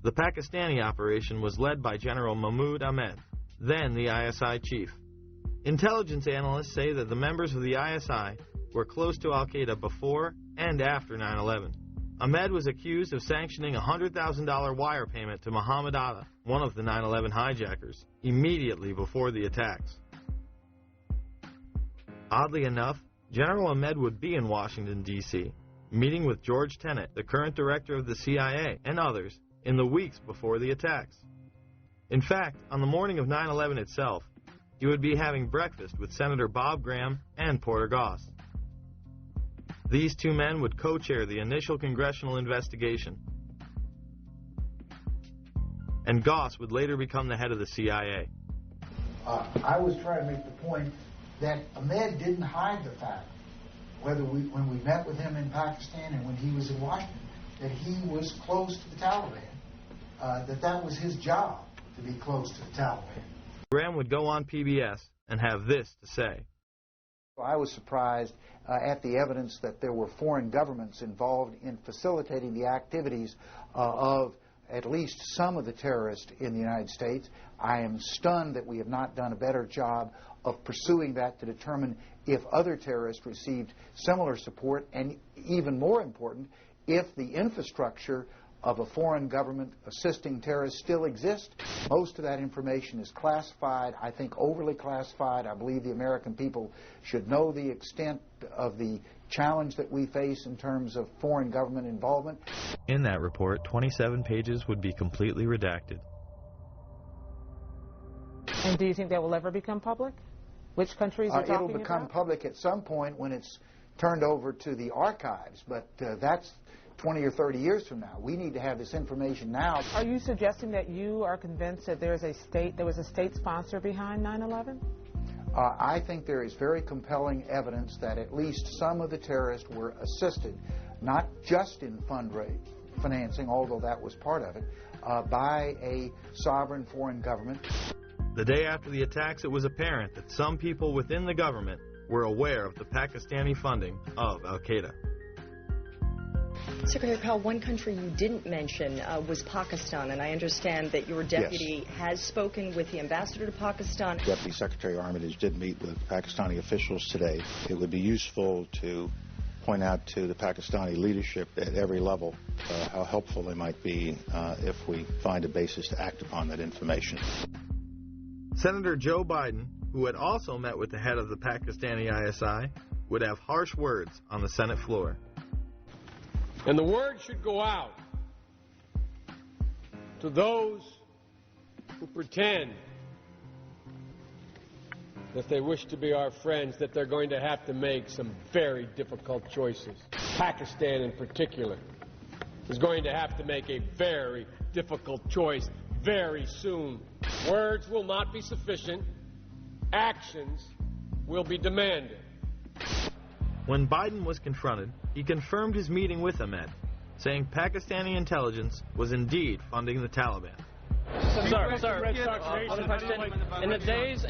The Pakistani operation was led by General Mahmoud Ahmed, then the ISI chief. Intelligence analysts say that the members of the ISI were close to al-Qaeda before and after 9/11. Ahmed was accused of sanctioning a $100,000 wire payment to Mohammed Atta, one of the 9/11 hijackers, immediately before the attacks. Oddly enough, General Ahmed would be in Washington, D.C., meeting with George Tenet, the current director of the CIA, and others, in the weeks before the attacks. In fact, on the morning of 9/11 itself, he would be having breakfast with Senator Bob Graham and Porter Goss. These two men would co-chair the initial congressional investigation, and Goss would later become the head of the CIA. I was trying to make the point that Ahmed didn't hide the fact, when we met with him in Pakistan and when he was in Washington, that he was close to the Taliban, that was his job, to be close to the Taliban. Graham would go on PBS and have this to say. I was surprised at the evidence that there were foreign governments involved in facilitating the activities of at least some of the terrorists in the United States. I am stunned that we have not done a better job of pursuing that to determine if other terrorists received similar support, and even more important, if the infrastructure of a foreign government assisting terrorists still exists. Most of that information is classified, I think overly classified. I believe the American people should know the extent of the challenge that we face in terms of foreign government involvement. In that report, 27 pages would be completely redacted. And do you think that will ever become public? Which countries are talking about? It'll become public at some point when it's turned over to the archives, but that's 20 or 30 years from now. We need to have this information now. Are you suggesting that you are convinced that there was a state sponsor behind 9/11? I think there is very compelling evidence that at least some of the terrorists were assisted, not just in financing, although that was part of it, by a sovereign foreign government. The day after the attacks, it was apparent that some people within the government were aware of the Pakistani funding of al-Qaeda. Secretary Powell, one country you didn't mention was Pakistan, and I understand that your deputy has spoken with the ambassador to Pakistan. Deputy Secretary Armitage did meet with Pakistani officials today. It would be useful to point out to the Pakistani leadership at every level how helpful they might be if we find a basis to act upon that information. Senator Joe Biden, who had also met with the head of the Pakistani ISI, would have harsh words on the Senate floor. And the word should go out to those who pretend that they wish to be our friends, that they're going to have to make some very difficult choices, Pakistan in particular. is going to have to make a very difficult choice very soon. Words will not be sufficient. Actions will be demanded. When Biden was confronted, he confirmed his meeting with Ahmed, saying Pakistani intelligence was indeed funding the Taliban. Sir, one question. In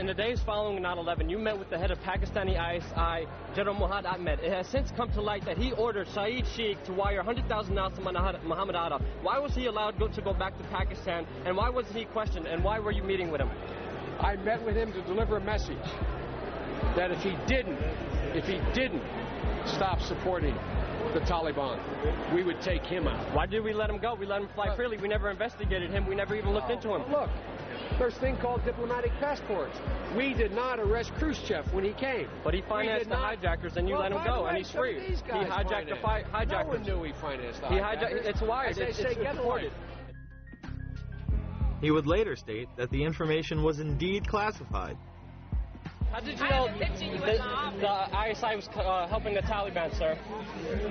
the days following 9/11, you met with the head of Pakistani ISI, General Muhammad Ahmed. It has since come to light that he ordered Saeed Sheikh to wire $100,000 to Muhammad Atta. Why was he allowed to go back to Pakistan, and why wasn't he questioned, and why were you meeting with him? I met with him to deliver a message that if he didn't stop supporting the Taliban, we would take him out. Why did we let him go? We let him fly freely. We never investigated him. We never even looked into him. Look, there's a thing called diplomatic passports. We did not arrest Khrushchev when he came. But he financed the hijackers, and you let him go, and he's free. He hijacked the hijackers. No one knew he financed the hijackers. It's wired. It's reported. He would later state that the information was indeed classified. How did you know the ISI was helping the Taliban, sir?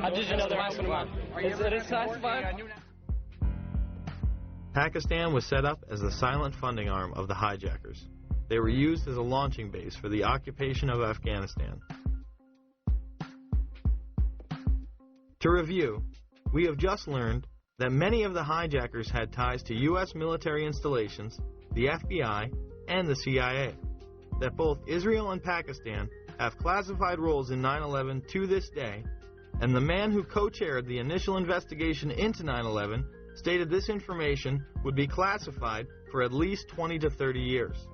How did you know they were helping them? Is it classified? Pakistan was set up as the silent funding arm of the hijackers. They were used as a launching base for the occupation of Afghanistan. To review, we have just learned that many of the hijackers had ties to U.S. military installations, the FBI, and the CIA. That both Israel and Pakistan have classified roles in 9/11 to this day, and the man who co-chaired the initial investigation into 9/11 stated this information would be classified for at least 20 to 30 years.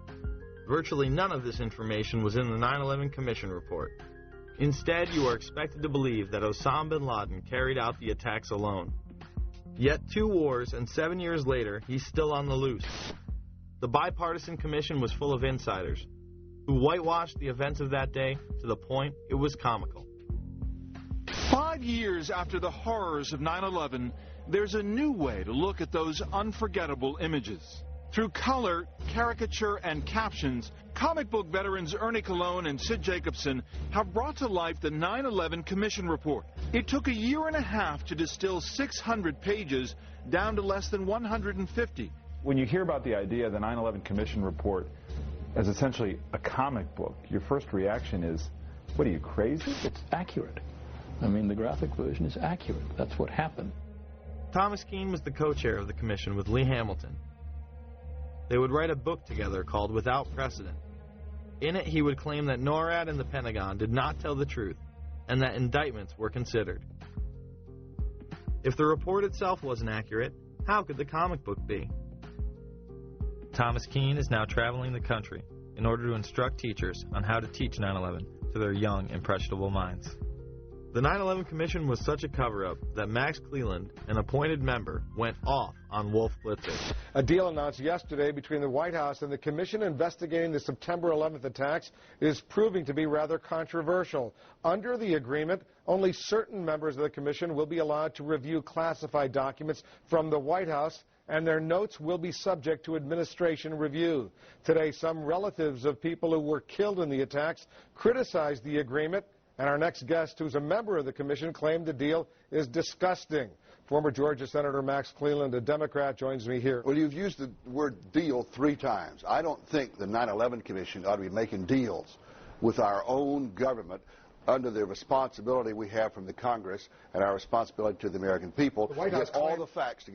Virtually none of this information was in the 9/11 Commission report. Instead, you are expected to believe that Osama bin Laden carried out the attacks alone. Yet 2 wars and 7 years later, he's still on the loose. The bipartisan commission was full of insiders who whitewashed the events of that day to the point it was comical. 5 years after the horrors of 9/11, there's a new way to look at those unforgettable images. Through color, caricature, and captions, comic book veterans Ernie Colon and Sid Jacobson have brought to life the 9/11 Commission Report. It took a year and a half to distill 600 pages down to less than 150. When you hear about the idea of the 9/11 Commission Report as essentially a comic book, your first reaction is, what are you, crazy? It's accurate. I mean, the graphic version is accurate. That's what happened. Thomas Keane was the co-chair of the commission with Lee Hamilton. They would write a book together called Without Precedent. In it, he would claim that NORAD and the Pentagon did not tell the truth, and that indictments were considered. If the report itself wasn't accurate, how could the comic book be? Thomas Keane is now traveling the country in order to instruct teachers on how to teach 9/11 to their young, impressionable minds. The 9/11 Commission was such a cover-up that Max Cleland, an appointed member, went off on Wolf Blitzer. A deal announced yesterday between the White House and the Commission investigating the September 11th attacks is proving to be rather controversial. Under the agreement, only certain members of the Commission will be allowed to review classified documents from the White House, and their notes will be subject to administration review. Today, some relatives of people who were killed in the attacks criticized the agreement, and our next guest, who's a member of the commission, claimed the deal is disgusting. Former Georgia Senator Max Cleland, a Democrat, joins me here. Well, you've used the word deal 3 times. I don't think the 9/11 Commission ought to be making deals with our own government under the responsibility we have from the Congress and our responsibility to the American people to get all the facts,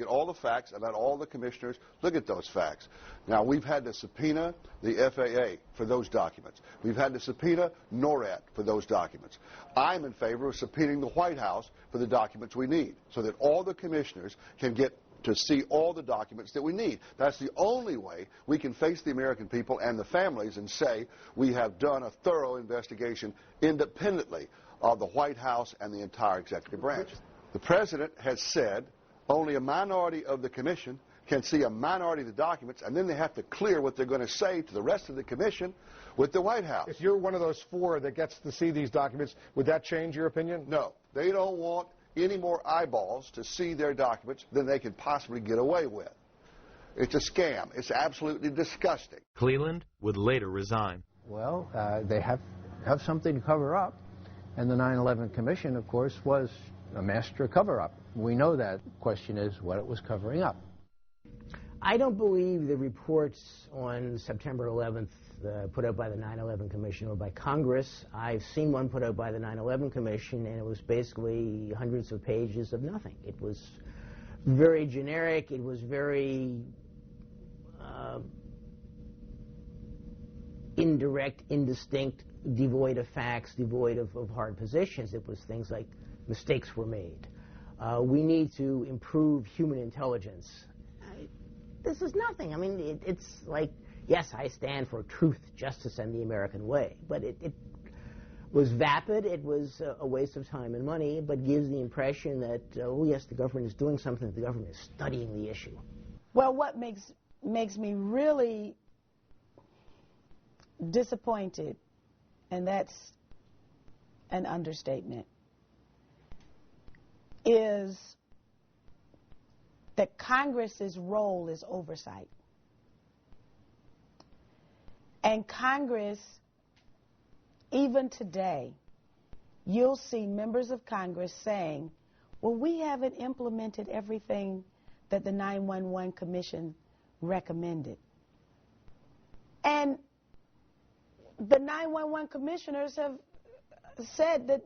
and let all the commissioners look at those facts. Now, we've had to subpoena the FAA for those documents. We've had to subpoena NORAD for those documents. I'm in favor of subpoenaing the White House for the documents we need so that all the commissioners can get to see all the documents that we need. That's the only way we can face the American people and the families and say we have done a thorough investigation independently of the White House and the entire executive branch. The President has said only a minority of the Commission can see a minority of the documents, and then they have to clear what they're going to say to the rest of the Commission with the White House. If you're one of those 4 that gets to see these documents, would that change your opinion? No. They don't want any more eyeballs to see their documents than they can possibly get away with. It's a scam. It's absolutely disgusting. Cleland would later resign. Well, they have something to cover up, and the 9/11 Commission, of course, was a master cover-up. We know that. The question is what it was covering up. I don't believe the reports on September 11th put out by the 9/11 Commission or by Congress. I've seen one put out by the 9/11 Commission, and it was basically hundreds of pages of nothing. It was very generic. It was very indirect, indistinct, devoid of facts, devoid of hard positions. It was things like mistakes were made. We need to improve human intelligence. This is nothing. I mean, it's like, yes, I stand for truth, justice, and the American way. But it was vapid. It was a waste of time and money, but gives the impression that, oh, yes, the government is doing something. The government is studying the issue. Well, what makes me really disappointed, and that's an understatement, is that Congress's role is oversight. And Congress, even today, you'll see members of Congress saying, well, we haven't implemented everything that the 9/11 Commission recommended. And the 9/11 commissioners have said that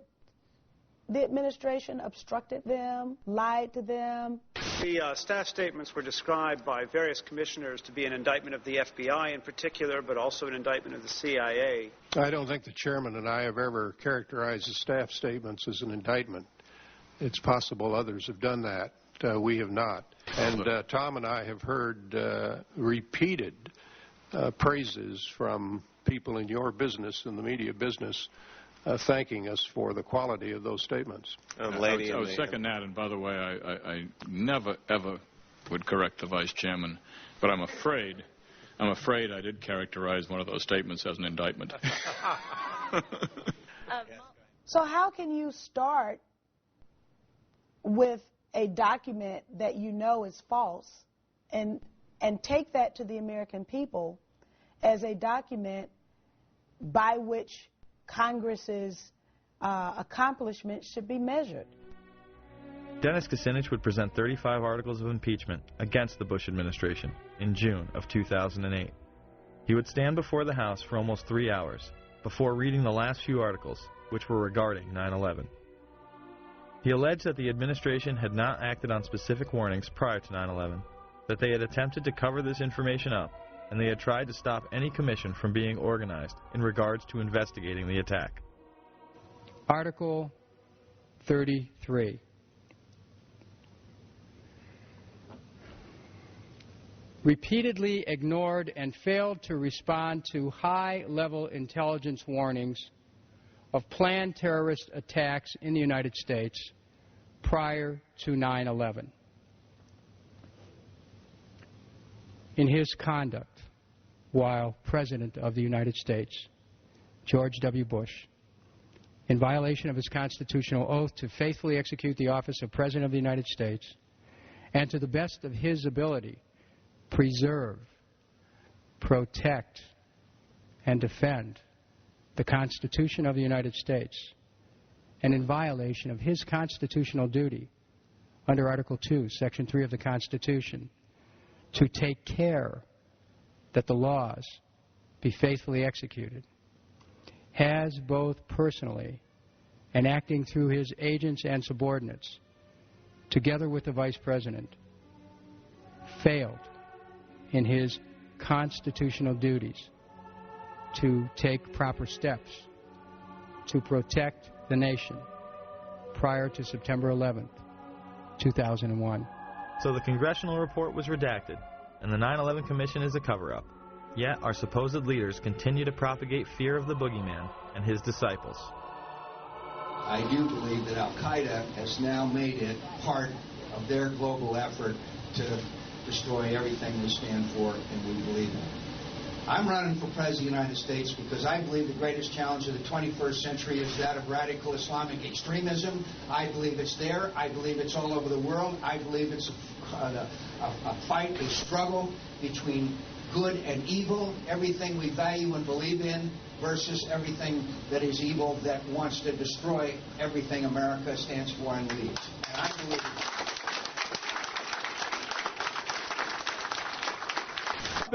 the administration obstructed them, lied to them. The staff statements were described by various commissioners to be an indictment of the FBI in particular, but also an indictment of the CIA. I don't think the chairman and I have ever characterized the staff statements as an indictment. It's possible others have done that. We have not. And Tom and I have heard repeated praises from people in your business, in the media business, thanking us for the quality of those statements. I would second that, and by the way, I never, ever would correct the vice chairman, but I'm afraid I did characterize one of those statements as an indictment. So how can you start with a document that you know is false and take that to the American people as a document by which Congress's accomplishments should be measured? Dennis Kucinich would present 35 articles of impeachment against the Bush administration in June of 2008. He would stand before the House for almost 3 hours before reading the last few articles, which were regarding 9/11. He alleged that the administration had not acted on specific warnings prior to 9/11, that they had attempted to cover this information up, and they had tried to stop any commission from being organized in regards to investigating the attack. Article 33. Repeatedly ignored and failed to respond to high-level intelligence warnings of planned terrorist attacks in the United States prior to 9/11. In his conduct while President of the United States, George W. Bush, in violation of his constitutional oath to faithfully execute the office of President of the United States, and to the best of his ability, preserve, protect, and defend the Constitution of the United States, and in violation of his constitutional duty under Article 2, Section 3 of the Constitution, to take care that the laws be faithfully executed, has both personally and acting through his agents and subordinates, together with the Vice President, failed in his constitutional duties to take proper steps to protect the nation prior to September 11th, 2001. So the congressional report was redacted, and the 9/11 Commission is a cover-up. Yet our supposed leaders continue to propagate fear of the boogeyman and his disciples. I do believe that Al-Qaeda has now made it part of their global effort to destroy everything we stand for and we believe in. I'm running for President of the United States because I believe the greatest challenge of the 21st century is that of radical Islamic extremism. I believe it's there. I believe it's all over the world. I believe it's a fight, a struggle between good and evil. Everything we value and believe in versus everything that is evil that wants to destroy everything America stands for and leads. And I believe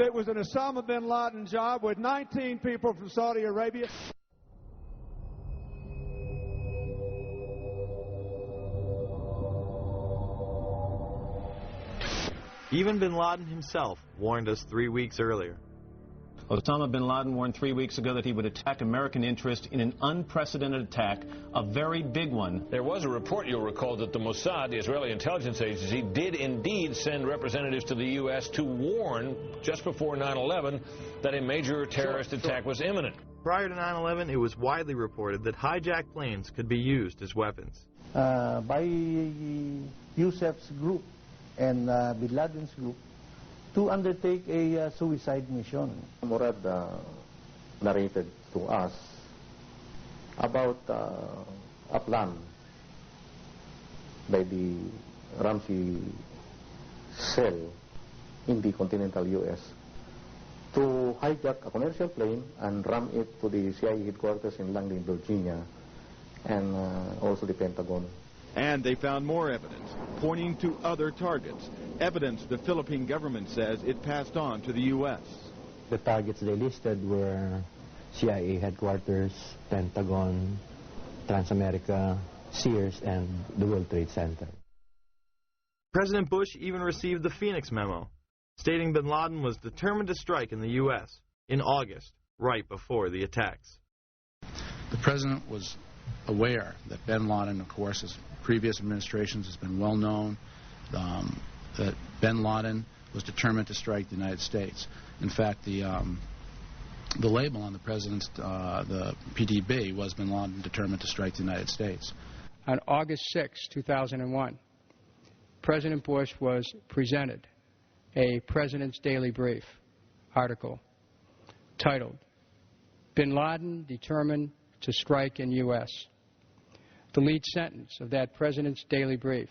it was an Osama bin Laden job with 19 people from Saudi Arabia. Even bin Laden himself warned us 3 weeks earlier. Osama bin Laden warned 3 weeks ago that he would attack American interest in an unprecedented attack, a very big one. There was a report, you'll recall, that the Mossad, the Israeli intelligence agency, did indeed send representatives to the U.S. to warn, just before 9/11, that a major terrorist attack was imminent. Prior to 9/11, it was widely reported that hijacked planes could be used as weapons. By Youssef's group and bin Laden's group to undertake a suicide mission. Murad narrated to us about a plan by the Ramsey cell in the continental U.S. to hijack a commercial plane and ram it to the CIA headquarters in Langley, Virginia, and also the Pentagon. And they found more evidence, pointing to other targets, evidence the Philippine government says it passed on to the U.S. The targets they listed were CIA headquarters, Pentagon, Transamerica, Sears, and the World Trade Center. President Bush even received the Phoenix memo, stating bin Laden was determined to strike in the U.S. in August, right before the attacks. The president was aware that bin Laden, of course, as previous administrations has been well known, that bin Laden was determined to strike the United States. In fact, the label on the president's, the PDB, was bin Laden determined to strike the United States. On August 6, 2001, President Bush was presented a President's Daily Brief article titled, "Bin Laden Determined to Strike in U.S." The lead sentence of that President's Daily Brief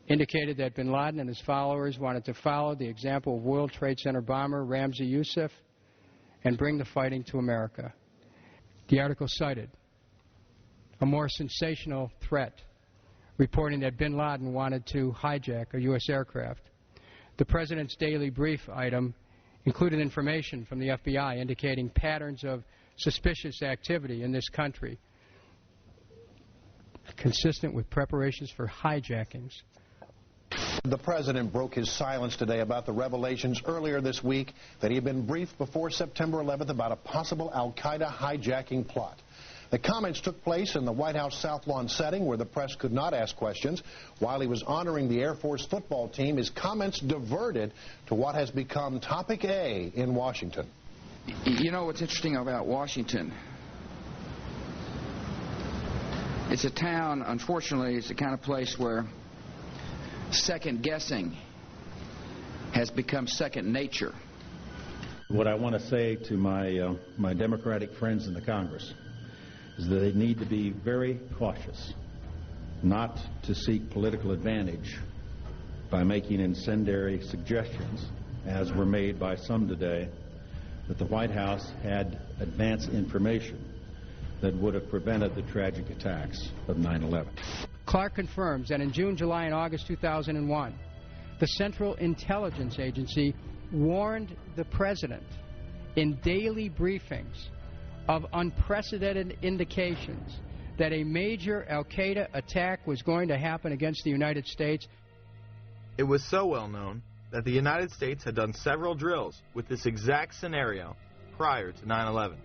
indicated that bin Laden and his followers wanted to follow the example of World Trade Center bomber Ramzi Youssef and bring the fighting to America. The article cited a more sensational threat, reporting that bin Laden wanted to hijack a U.S. aircraft. The President's Daily Brief item included information from the FBI indicating patterns of suspicious activity in this country, consistent with preparations for hijackings. The president broke his silence today about the revelations earlier this week that he had been briefed before September 11th about a possible al-Qaeda hijacking plot. The comments took place in the White House South Lawn setting where the press could not ask questions. While he was honoring the Air Force football team, his comments diverted to what has become topic A in Washington. You know what's interesting about Washington? It's a town, unfortunately, it's the kind of place where second guessing has become second nature. What I want to say to my Democratic friends in the Congress is that they need to be very cautious not to seek political advantage by making incendiary suggestions, as were made by some today, that the White House had advance information that would have prevented the tragic attacks of 9/11. Clark confirms that in June, July, and August 2001, the Central Intelligence Agency warned the President in daily briefings of unprecedented indications that a major al-Qaeda attack was going to happen against the United States. It was so well known that the United States had done several drills with this exact scenario prior to 9/11.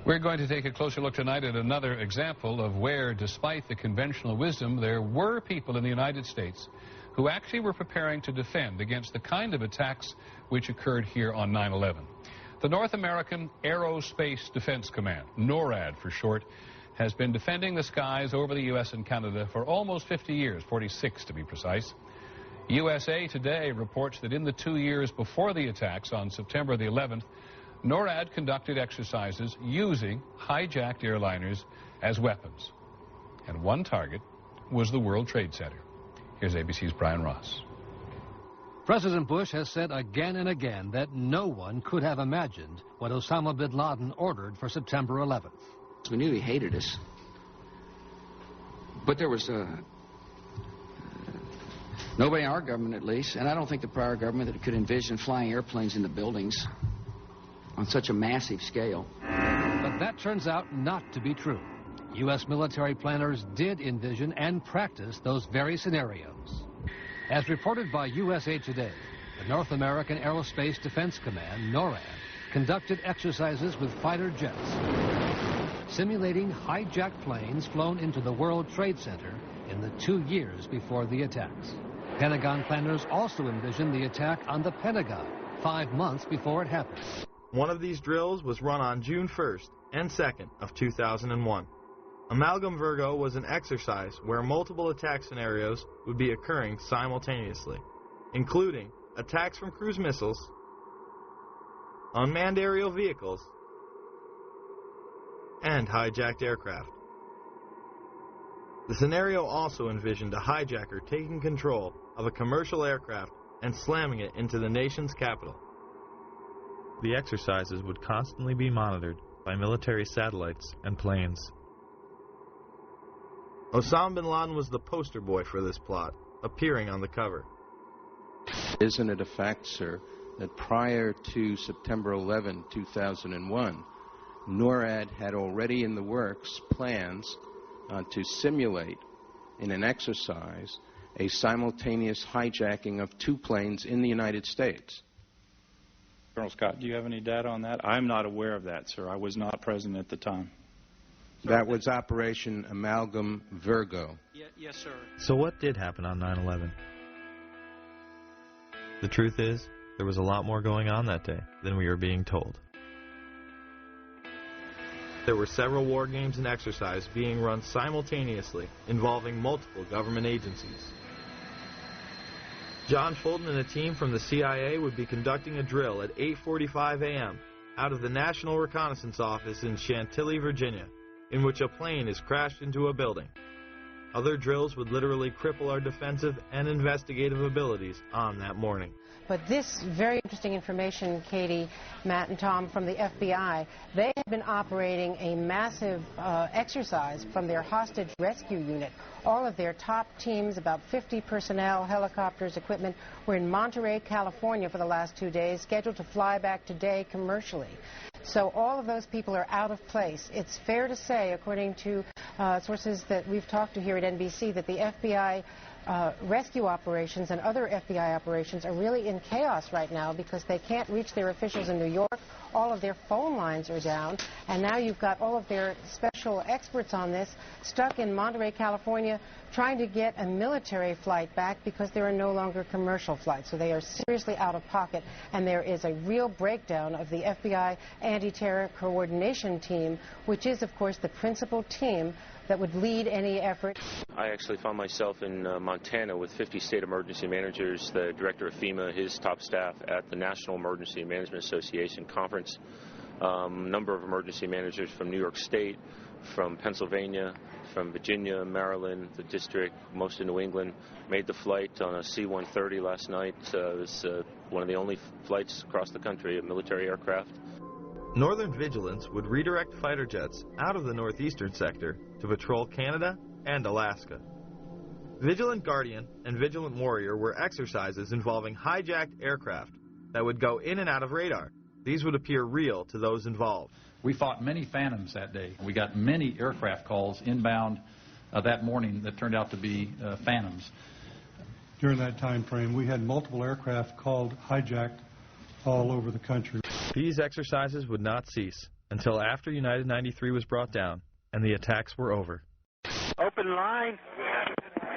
We're going to take a closer look tonight at another example of where, despite the conventional wisdom, there were people in the United States who actually were preparing to defend against the kind of attacks which occurred here on 9/11. The North American Aerospace Defense Command, NORAD for short, has been defending the skies over the U.S. and Canada for almost 50 years, 46 to be precise. USA Today reports that in the 2 years before the attacks on September the 11th, NORAD conducted exercises using hijacked airliners as weapons. And one target was the World Trade Center. Here's ABC's Brian Ross. President Bush has said again and again that no one could have imagined what Osama bin Laden ordered for September 11th. We knew he hated us. But there was nobody in our government, at least, and I don't think the prior government, that could envision flying airplanes into buildings on such a massive scale. But that turns out not to be true. U.S. military planners did envision and practice those very scenarios. As reported by USA Today, the North American Aerospace Defense Command, NORAD, conducted exercises with fighter jets, simulating hijacked planes flown into the World Trade Center in the 2 years before the attacks. Pentagon planners also envisioned the attack on the Pentagon 5 months before it happened. One of these drills was run on June 1st and 2nd of 2001. Amalgam Virgo was an exercise where multiple attack scenarios would be occurring simultaneously, including attacks from cruise missiles, unmanned aerial vehicles, and hijacked aircraft. The scenario also envisioned a hijacker taking control of a commercial aircraft and slamming it into the nation's capital. The exercises would constantly be monitored by military satellites and planes. Osama bin Laden was the poster boy for this plot, appearing on the cover. Isn't it a fact, sir, that prior to September 11, 2001, NORAD had already in the works plans to simulate in an exercise a simultaneous hijacking of 2 planes in the United States? Colonel Scott, do you have any data on that? I'm not aware of that, sir. I was not present at the time. That was Operation Amalgam Virgo. Yes, sir. So what did happen on 9/11? The truth is, there was a lot more going on that day than we are being told. There were several war games and exercises being run simultaneously, involving multiple government agencies. John Fulton and a team from the CIA would be conducting a drill at 8:45 a.m. out of the National Reconnaissance Office in Chantilly, Virginia, in which a plane is crashed into a building. Other drills would literally cripple our defensive and investigative abilities on that morning. But this very interesting information, Katie, Matt, and Tom, from the FBI, they have been operating a massive exercise from their hostage rescue unit. All of their top teams, about 50 personnel, helicopters, equipment, were in Monterey, California for the last 2 days, scheduled to fly back today commercially. So all of those people are out of place. It's fair to say, according to sources that we've talked to here at NBC, that the FBI rescue operations and other FBI operations are really in chaos right now because they can't reach their officials in New York. All of their phone lines are down, and now you've got all of their special experts on this stuck in Monterey, California, trying to get a military flight back because there are no longer commercial flights. So they are seriously out of pocket, and there is a real breakdown of the FBI anti-terror coordination team, which is, of course, the principal team that would lead any effort. I actually found myself in Montana with 50 state emergency managers, the director of FEMA, his top staff at the National Emergency Management Association conference, number of emergency managers from New York State, from Pennsylvania, from Virginia, Maryland, the district, most of New England, made the flight on a C-130 last night. It was one of the only flights across the country, a military aircraft. Northern Vigilance would redirect fighter jets out of the northeastern sector to patrol Canada and Alaska. Vigilant Guardian and Vigilant Warrior were exercises involving hijacked aircraft that would go in and out of radar. These would appear real to those involved. We fought many phantoms that day. We got many aircraft calls inbound that morning that turned out to be phantoms. During that time frame, we had multiple aircraft called hijacked all over the country. These exercises would not cease until after United 93 was brought down and the attacks were over. Open line.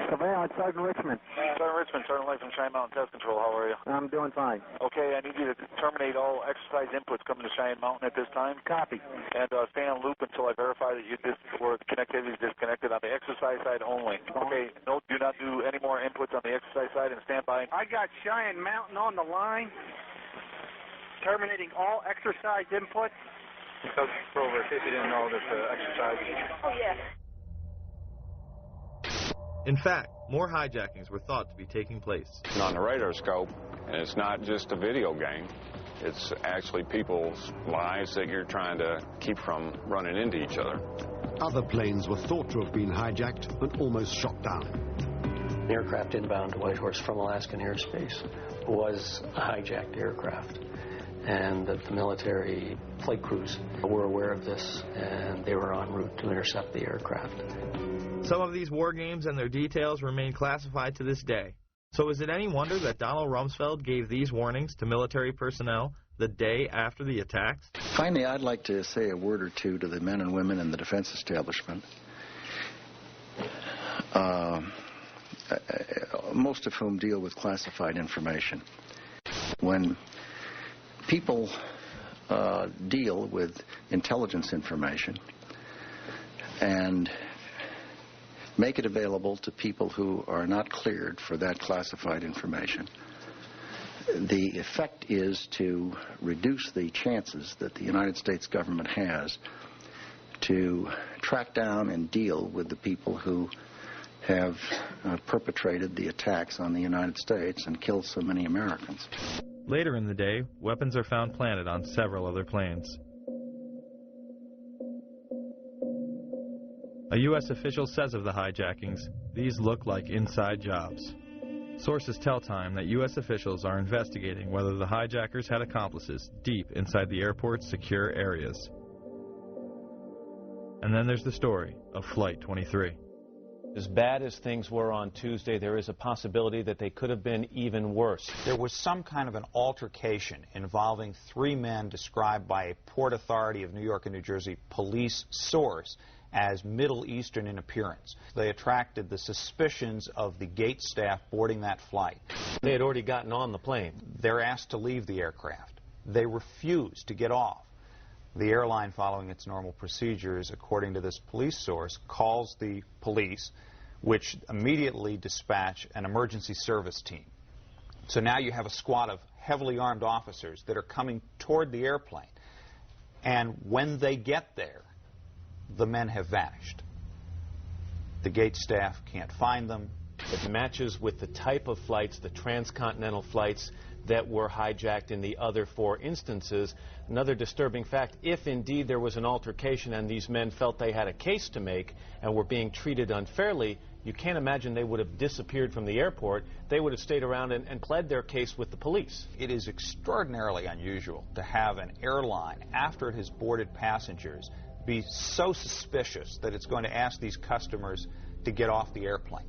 Surveillance, Sergeant Richmond. Sergeant Richmond, Sergeant Light from Cheyenne Mountain Test Control. How are you? I'm doing fine. Okay, I need you to terminate all exercise inputs coming to Cheyenne Mountain at this time. Copy. And stay on loop until I verify that the connectivity is disconnected on the exercise side only. Okay, no, do not do any more inputs on the exercise side and stand by. I got Cheyenne Mountain on the line. Terminating all exercise inputs. Grover, see if you didn't know that the exercise. Oh, yes. In fact, more hijackings were thought to be taking place. On the radar scope, and it's not just a video game. It's actually people's lives that you're trying to keep from running into each other. Other planes were thought to have been hijacked and almost shot down. An aircraft inbound to Whitehorse from Alaskan airspace was a hijacked aircraft, and the military flight crews were aware of this, and they were en route to intercept the aircraft. Some of these war games and their details remain classified to this day. So is it any wonder that Donald Rumsfeld gave these warnings to military personnel the day after the attacks? Finally, I'd like to say a word or two to the men and women in the defense establishment, most of whom deal with classified information. When people deal with intelligence information and make it available to people who are not cleared for that classified information, the effect is to reduce the chances that the United States government has to track down and deal with the people who have perpetrated the attacks on the United States and killed so many Americans. Later in the day, weapons are found planted on several other planes. A U.S. official says of the hijackings, these look like inside jobs. Sources tell Time that U.S. officials are investigating whether the hijackers had accomplices deep inside the airport's secure areas. And then there's the story of Flight 23. As bad as things were on Tuesday, there is a possibility that they could have been even worse. There was some kind of an altercation involving 3 men described by a Port Authority of New York and New Jersey police source as Middle Eastern in appearance. They attracted the suspicions of the gate staff boarding that flight. They had already gotten on the plane. They're asked to leave the aircraft. They refuse to get off. The airline, following its normal procedures, according to this police source, calls the police, which immediately dispatch an emergency service team. So now you have a squad of heavily armed officers that are coming toward the airplane. And when they get there, the men have vanished. The gate staff can't find them. It matches with the type of flights, the transcontinental flights that were hijacked in the other 4 instances. Another disturbing fact, if indeed there was an altercation and these men felt they had a case to make and were being treated unfairly, you can't imagine they would have disappeared from the airport. They would have stayed around and pled their case with the police. It is extraordinarily unusual to have an airline, after it has boarded passengers, be so suspicious that it's going to ask these customers to get off the airplane.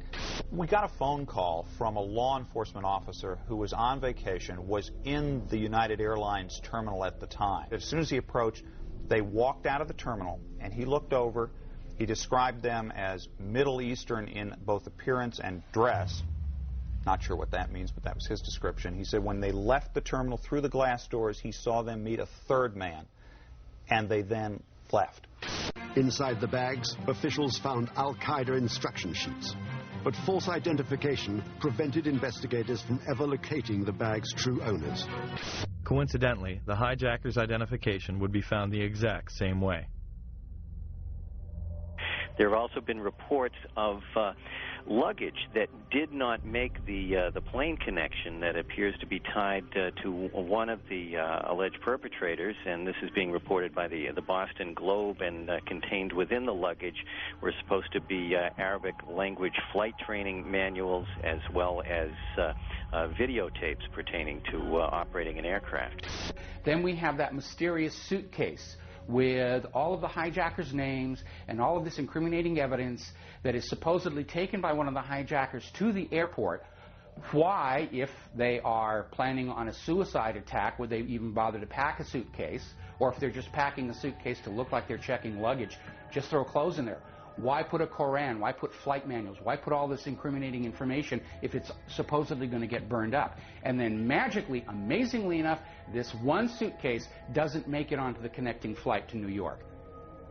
We got a phone call from a law enforcement officer who was on vacation, was in the United Airlines terminal at the time. As soon as he approached, they walked out of the terminal, and he looked over. He described them as Middle Eastern in both appearance and dress. Not sure what that means, but that was his description. He said when they left the terminal through the glass doors, he saw them meet a 3rd man, and they then left. Inside the bags, officials found Al-Qaeda instruction sheets, but false identification prevented investigators from ever locating the bag's true owners. Coincidentally, the hijackers' identification would be found the exact same way. There have also been reports of luggage that did not make the plane connection that appears to be tied to one of the alleged perpetrators, and this is being reported by the Boston Globe, and contained within the luggage were supposed to be Arabic language flight training manuals as well as videotapes pertaining to operating an aircraft. Then we have that mysterious suitcase with all of the hijackers' names and all of this incriminating evidence that is supposedly taken by one of the hijackers to the airport. Why, if they are planning on a suicide attack, would they even bother to pack a suitcase? Or if they're just packing a suitcase to look like they're checking luggage, just throw clothes in there. Why put a Koran? Why put flight manuals? Why put all this incriminating information if it's supposedly going to get burned up? And then magically, amazingly enough, this one suitcase doesn't make it onto the connecting flight to New York.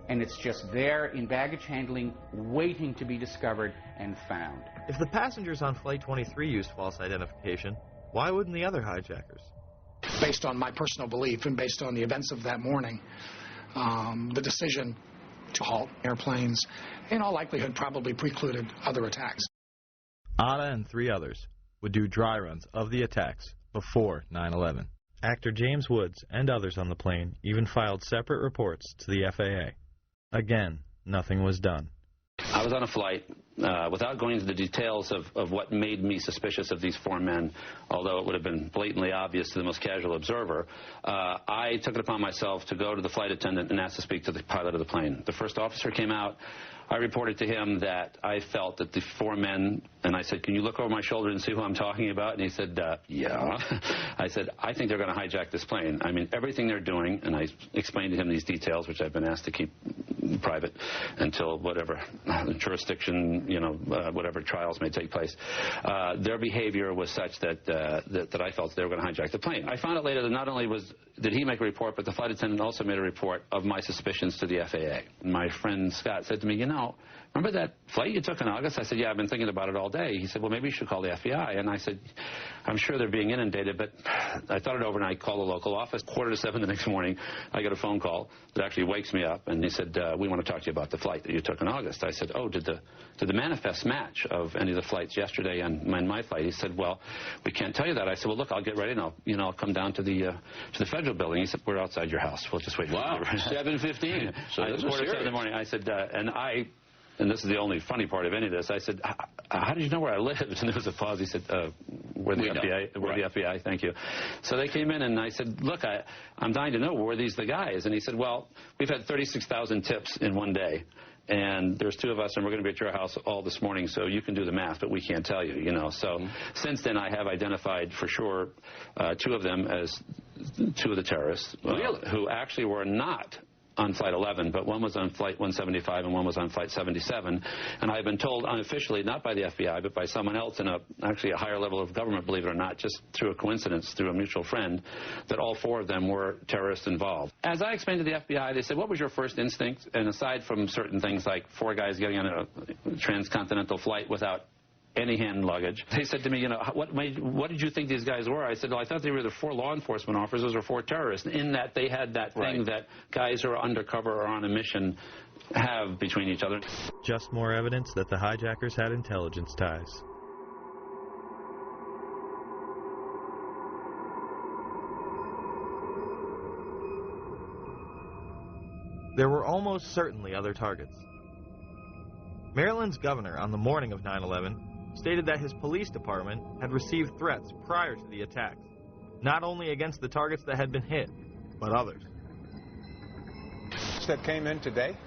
And it's just there in baggage handling, waiting to be discovered and found. If the passengers on Flight 23 used false identification, why wouldn't the other hijackers? Based on my personal belief and based on the events of that morning, the decision to halt airplanes, in all likelihood, probably precluded other attacks. Atta and 3 others would do dry runs of the attacks before 9/11. Actor James Woods and others on the plane even filed separate reports to the FAA. Again, nothing was done. I was on a flight, without going into the details of what made me suspicious of these 4 men, although it would have been blatantly obvious to the most casual observer, I took it upon myself to go to the flight attendant and ask to speak to the pilot of the plane. The first officer came out. I reported to him that I felt that the 4 men, and I said, can you look over my shoulder and see who I'm talking about? And he said, yeah. I said, I think they're going to hijack this plane. I mean, everything they're doing, and I explained to him these details, which I've been asked to keep private until whatever jurisdiction, whatever trials may take place. Their behavior was such that I felt they were going to hijack the plane. I found out later that not only did he make a report, but the flight attendant also made a report of my suspicions to the FAA. My friend Scott said to me, remember that flight you took in August? I said, yeah, I've been thinking about it all day. He said, well, maybe you should call the FBI. And I said, I'm sure they're being inundated, but I thought it over and I called the local office. 6:45 the next morning, I got a phone call that actually wakes me up, and he said, we want to talk to you about the flight that you took in August. I said, oh, did the manifest match of any of the flights yesterday and my flight? He said, well, we can't tell you that. I said, well, look, I'll get ready and I'll come down to the federal building. He said, we're outside your house. We'll just wait. Wow, 7:15. So this was 7 in the morning. I said, and this is the only funny part of any of this, I said, how did you know where I lived? And there was a pause. He said, we're the FBI. We're the FBI, thank you. So they came in, and I said, look, I'm dying to know, were these the guys? And he said, well, we've had 36,000 tips in one day. And there's 2 of us, and we're going to be at your house all this morning, so you can do the math, but we can't tell you, So since then, I have identified for sure 2 of them as 2 of the terrorists who actually were not on Flight 11, but one was on Flight 175 and one was on Flight 77. And I've been told unofficially, not by the FBI, but by someone else in actually a higher level of government, believe it or not, just through a coincidence, through a mutual friend, that all 4 of them were terrorists involved. As I explained to the FBI, they said, what was your first instinct? And aside from certain things like 4 guys getting on a transcontinental flight without any hand luggage, they said to me, what did you think these guys were? I said, well, I thought they were either 4 law enforcement officers or 4 terrorists, in that they had that thing that guys who are undercover or on a mission have between each other. Just more evidence that the hijackers had intelligence ties. There were almost certainly other targets. Maryland's governor, on the morning of 9/11, stated that his police department had received threats prior to the attacks, not only against the targets that had been hit, but others. That came in today?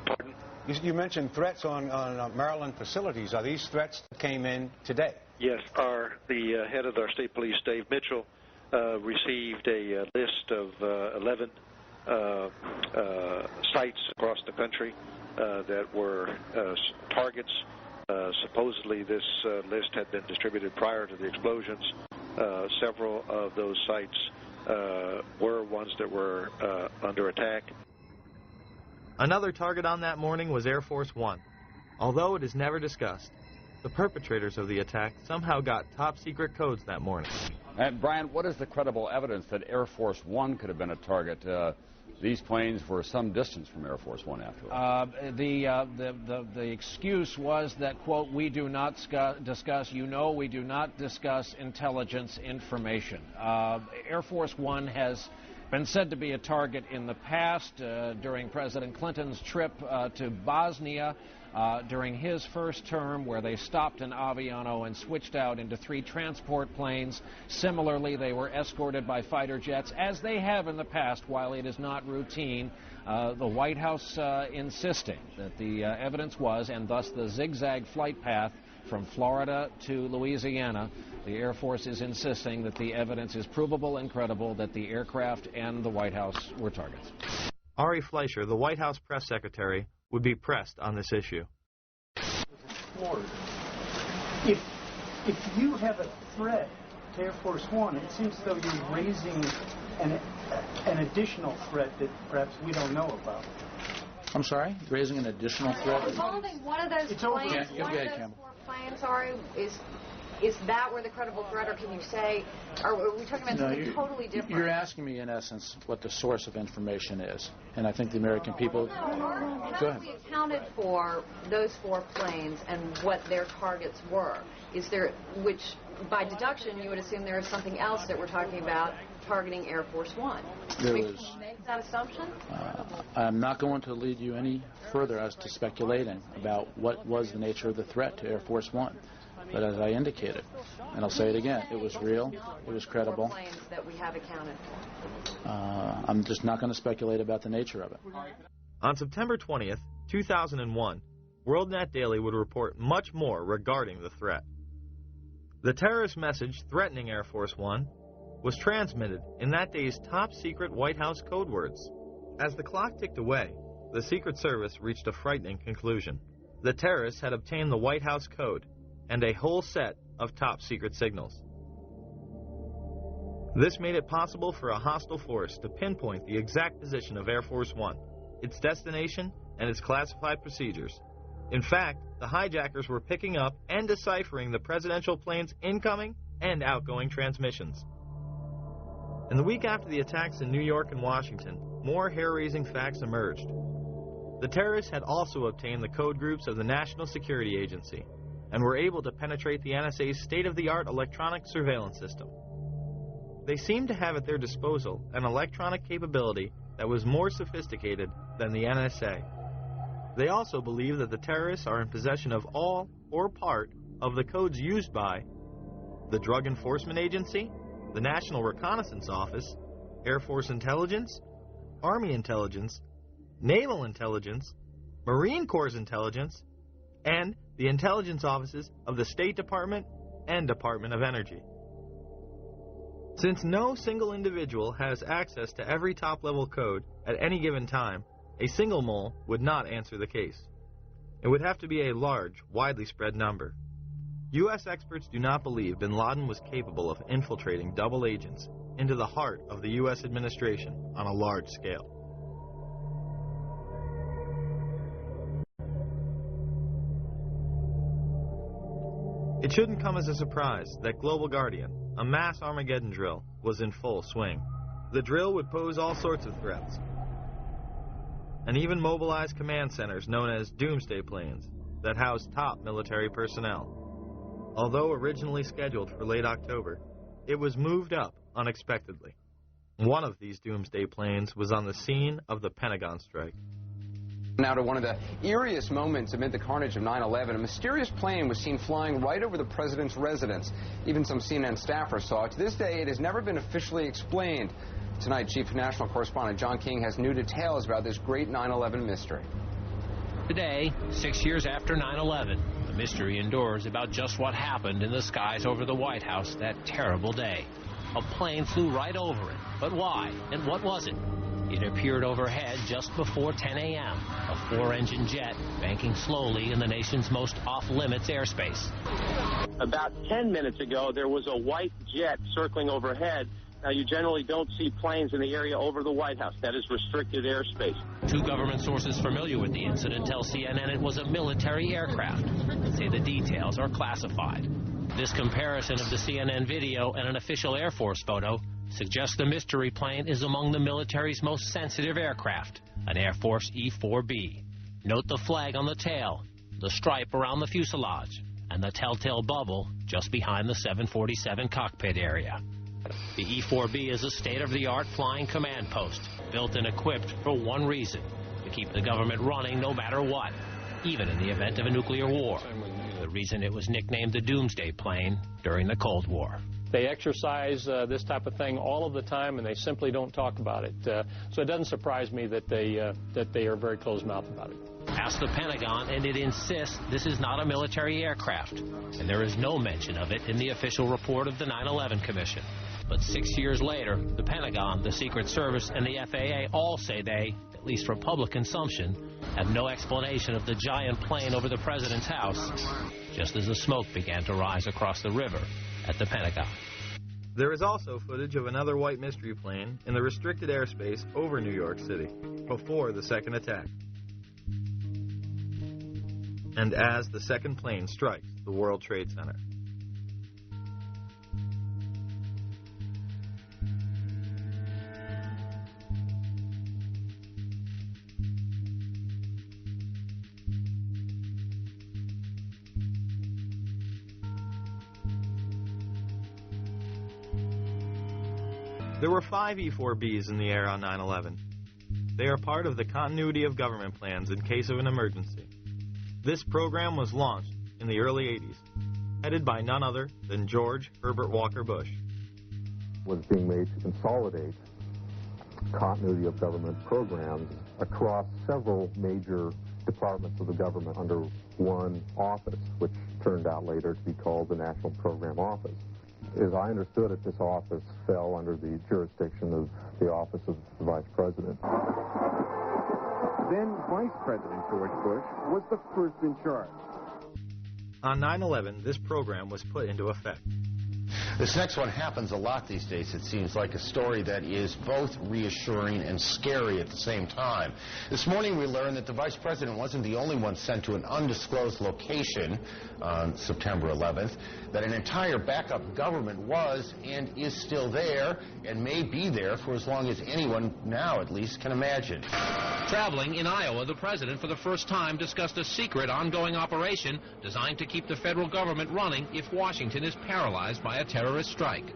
Pardon? You mentioned threats on Maryland facilities. Are these threats that came in today? Yes. The head of our state police, Dave Mitchell, received a list of 11 sites across the country that were targets. Supposedly this list had been distributed prior to the explosions. Several of those sites were ones that were under attack. Another target on that morning was Air Force One. Although it is never discussed, the perpetrators of the attack somehow got top-secret codes that morning. And Brian, what is the credible evidence that Air Force One could have been a target? These planes were some distance from Air Force One after all. The excuse was that, quote, we do not discuss, we do not discuss intelligence information. Air Force One has been said to be a target in the past during President Clinton's trip to Bosnia during his first term, where they stopped in Aviano and switched out into 3 transport planes. Similarly, they were escorted by fighter jets, as they have in the past, while it is not routine. The White House insisting that the evidence was, and thus the zigzag flight path from Florida to Louisiana, the Air Force is insisting that the evidence is provable and credible that the aircraft and the White House were targets. Ari Fleischer, the White House press secretary, would be pressed on this issue. If you have a threat to Air Force One, it seems as though you're raising an additional threat that perhaps we don't know about. I'm sorry? Raising an additional threat? Involving one of those planes, one of those 4 planes, Ari, is Is that where the credible threat, or can you say, are we talking about something totally different? You're asking me, in essence, what the source of information is. And I think the American people... How have we accounted for those 4 planes and what their targets were? Is there, which by deduction you would assume there is something else that we're talking about targeting Air Force One. Can we make that assumption? I'm not going to lead you any further as to speculating about what was the nature of the threat to Air Force One. But as I indicated, and I'll say it again, it was real, it was credible. Planes that we have accounted for. I'm just not going to speculate about the nature of it. On September 20th, 2001, WorldNet Daily would report much more regarding the threat. The terrorist message threatening Air Force One was transmitted in that day's top-secret White House code words. As the clock ticked away, the Secret Service reached a frightening conclusion. The terrorists had obtained the White House code and a whole set of top-secret signals. This made it possible for a hostile force to pinpoint the exact position of Air Force One, its destination, and its classified procedures. In fact, the hijackers were picking up and deciphering the presidential plane's incoming and outgoing transmissions. In the week after the attacks in New York and Washington, more hair-raising facts emerged. The terrorists had also obtained the code groups of the National Security Agency and were able to penetrate the NSA's state-of-the-art electronic surveillance system. They seemed to have at their disposal an electronic capability that was more sophisticated than the NSA. They also believe that the terrorists are in possession of all or part of the codes used by the Drug Enforcement Agency, the National Reconnaissance Office, Air Force Intelligence, Army Intelligence, Naval Intelligence, Marine Corps Intelligence, and the intelligence offices of the State Department and Department of Energy. Since no single individual has access to every top-level code at any given time, a single mole would not answer the case. It would have to be a large, widely spread number. U.S. experts do not believe bin Laden was capable of infiltrating double agents into the heart of the U.S. administration on a large scale. It shouldn't come as a surprise that Global Guardian, a mass Armageddon drill, was in full swing. The drill would pose all sorts of threats, and even mobilize command centers known as doomsday planes that house top military personnel. Although originally scheduled for late October, it was moved up unexpectedly. One of these doomsday planes was on the scene of the Pentagon strike. Now to one of the eeriest moments amid the carnage of 9/11, a mysterious plane was seen flying right over the president's residence. Even some CNN staffers saw it. To this day, it has never been officially explained. Tonight, Chief National Correspondent John King has new details about this great 9/11 mystery. Today, 6 years after 9/11, the mystery endures about just what happened in the skies over the White House that terrible day. A plane flew right over it. But why? And what was it? It appeared overhead just before 10 a.m., a 4-engine jet banking slowly in the nation's most off-limits airspace. About 10 minutes ago, there was a white jet circling overhead. Now, you generally don't see planes in the area over the White House. That is restricted airspace. Two government sources familiar with the incident tell CNN it was a military aircraft, but say the details are classified. This comparison of the CNN video and an official Air Force photo suggests the mystery plane is among the military's most sensitive aircraft, an Air Force E-4B. Note the flag on the tail, the stripe around the fuselage, and the telltale bubble just behind the 747 cockpit area. The E-4B is a state-of-the-art flying command post, built and equipped for one reason, to keep the government running no matter what, even in the event of a nuclear war. The reason it was nicknamed the Doomsday Plane during the Cold War. They exercise this type of thing all of the time, and they simply don't talk about it. So it doesn't surprise me that they are very closed-mouthed about it. Ask the Pentagon, and it insists this is not a military aircraft, and there is no mention of it in the official report of the 9/11 Commission. But 6 years later, the Pentagon, the Secret Service, and the FAA all say they, at least for public consumption, have no explanation of the giant plane over the president's house, just as the smoke began to rise across the river at the Pentagon. There is also footage of another white mystery plane in the restricted airspace over New York City before the second attack, and as the second plane strikes the World Trade Center. There were 5 E-4Bs in the air on 9/11. They are part of the continuity of government plans in case of an emergency. This program was launched in the early 80s, headed by none other than George Herbert Walker Bush. Was being made to consolidate continuity of government programs across several major departments of the government under one office, which turned out later to be called the National Program Office. As I understood it, this office fell under the jurisdiction of the Office of the Vice President. Then Vice President George Bush was the first in charge. On 9/11, this program was put into effect. This next one happens a lot these days. It seems like a story that is both reassuring and scary at the same time. This morning we learned that the Vice President wasn't the only one sent to an undisclosed location on September 11th, that an entire backup government was and is still there and may be there for as long as anyone now at least can imagine. Traveling in Iowa, the president for the first time discussed a secret ongoing operation designed to keep the federal government running if Washington is paralyzed by a terrorist strike.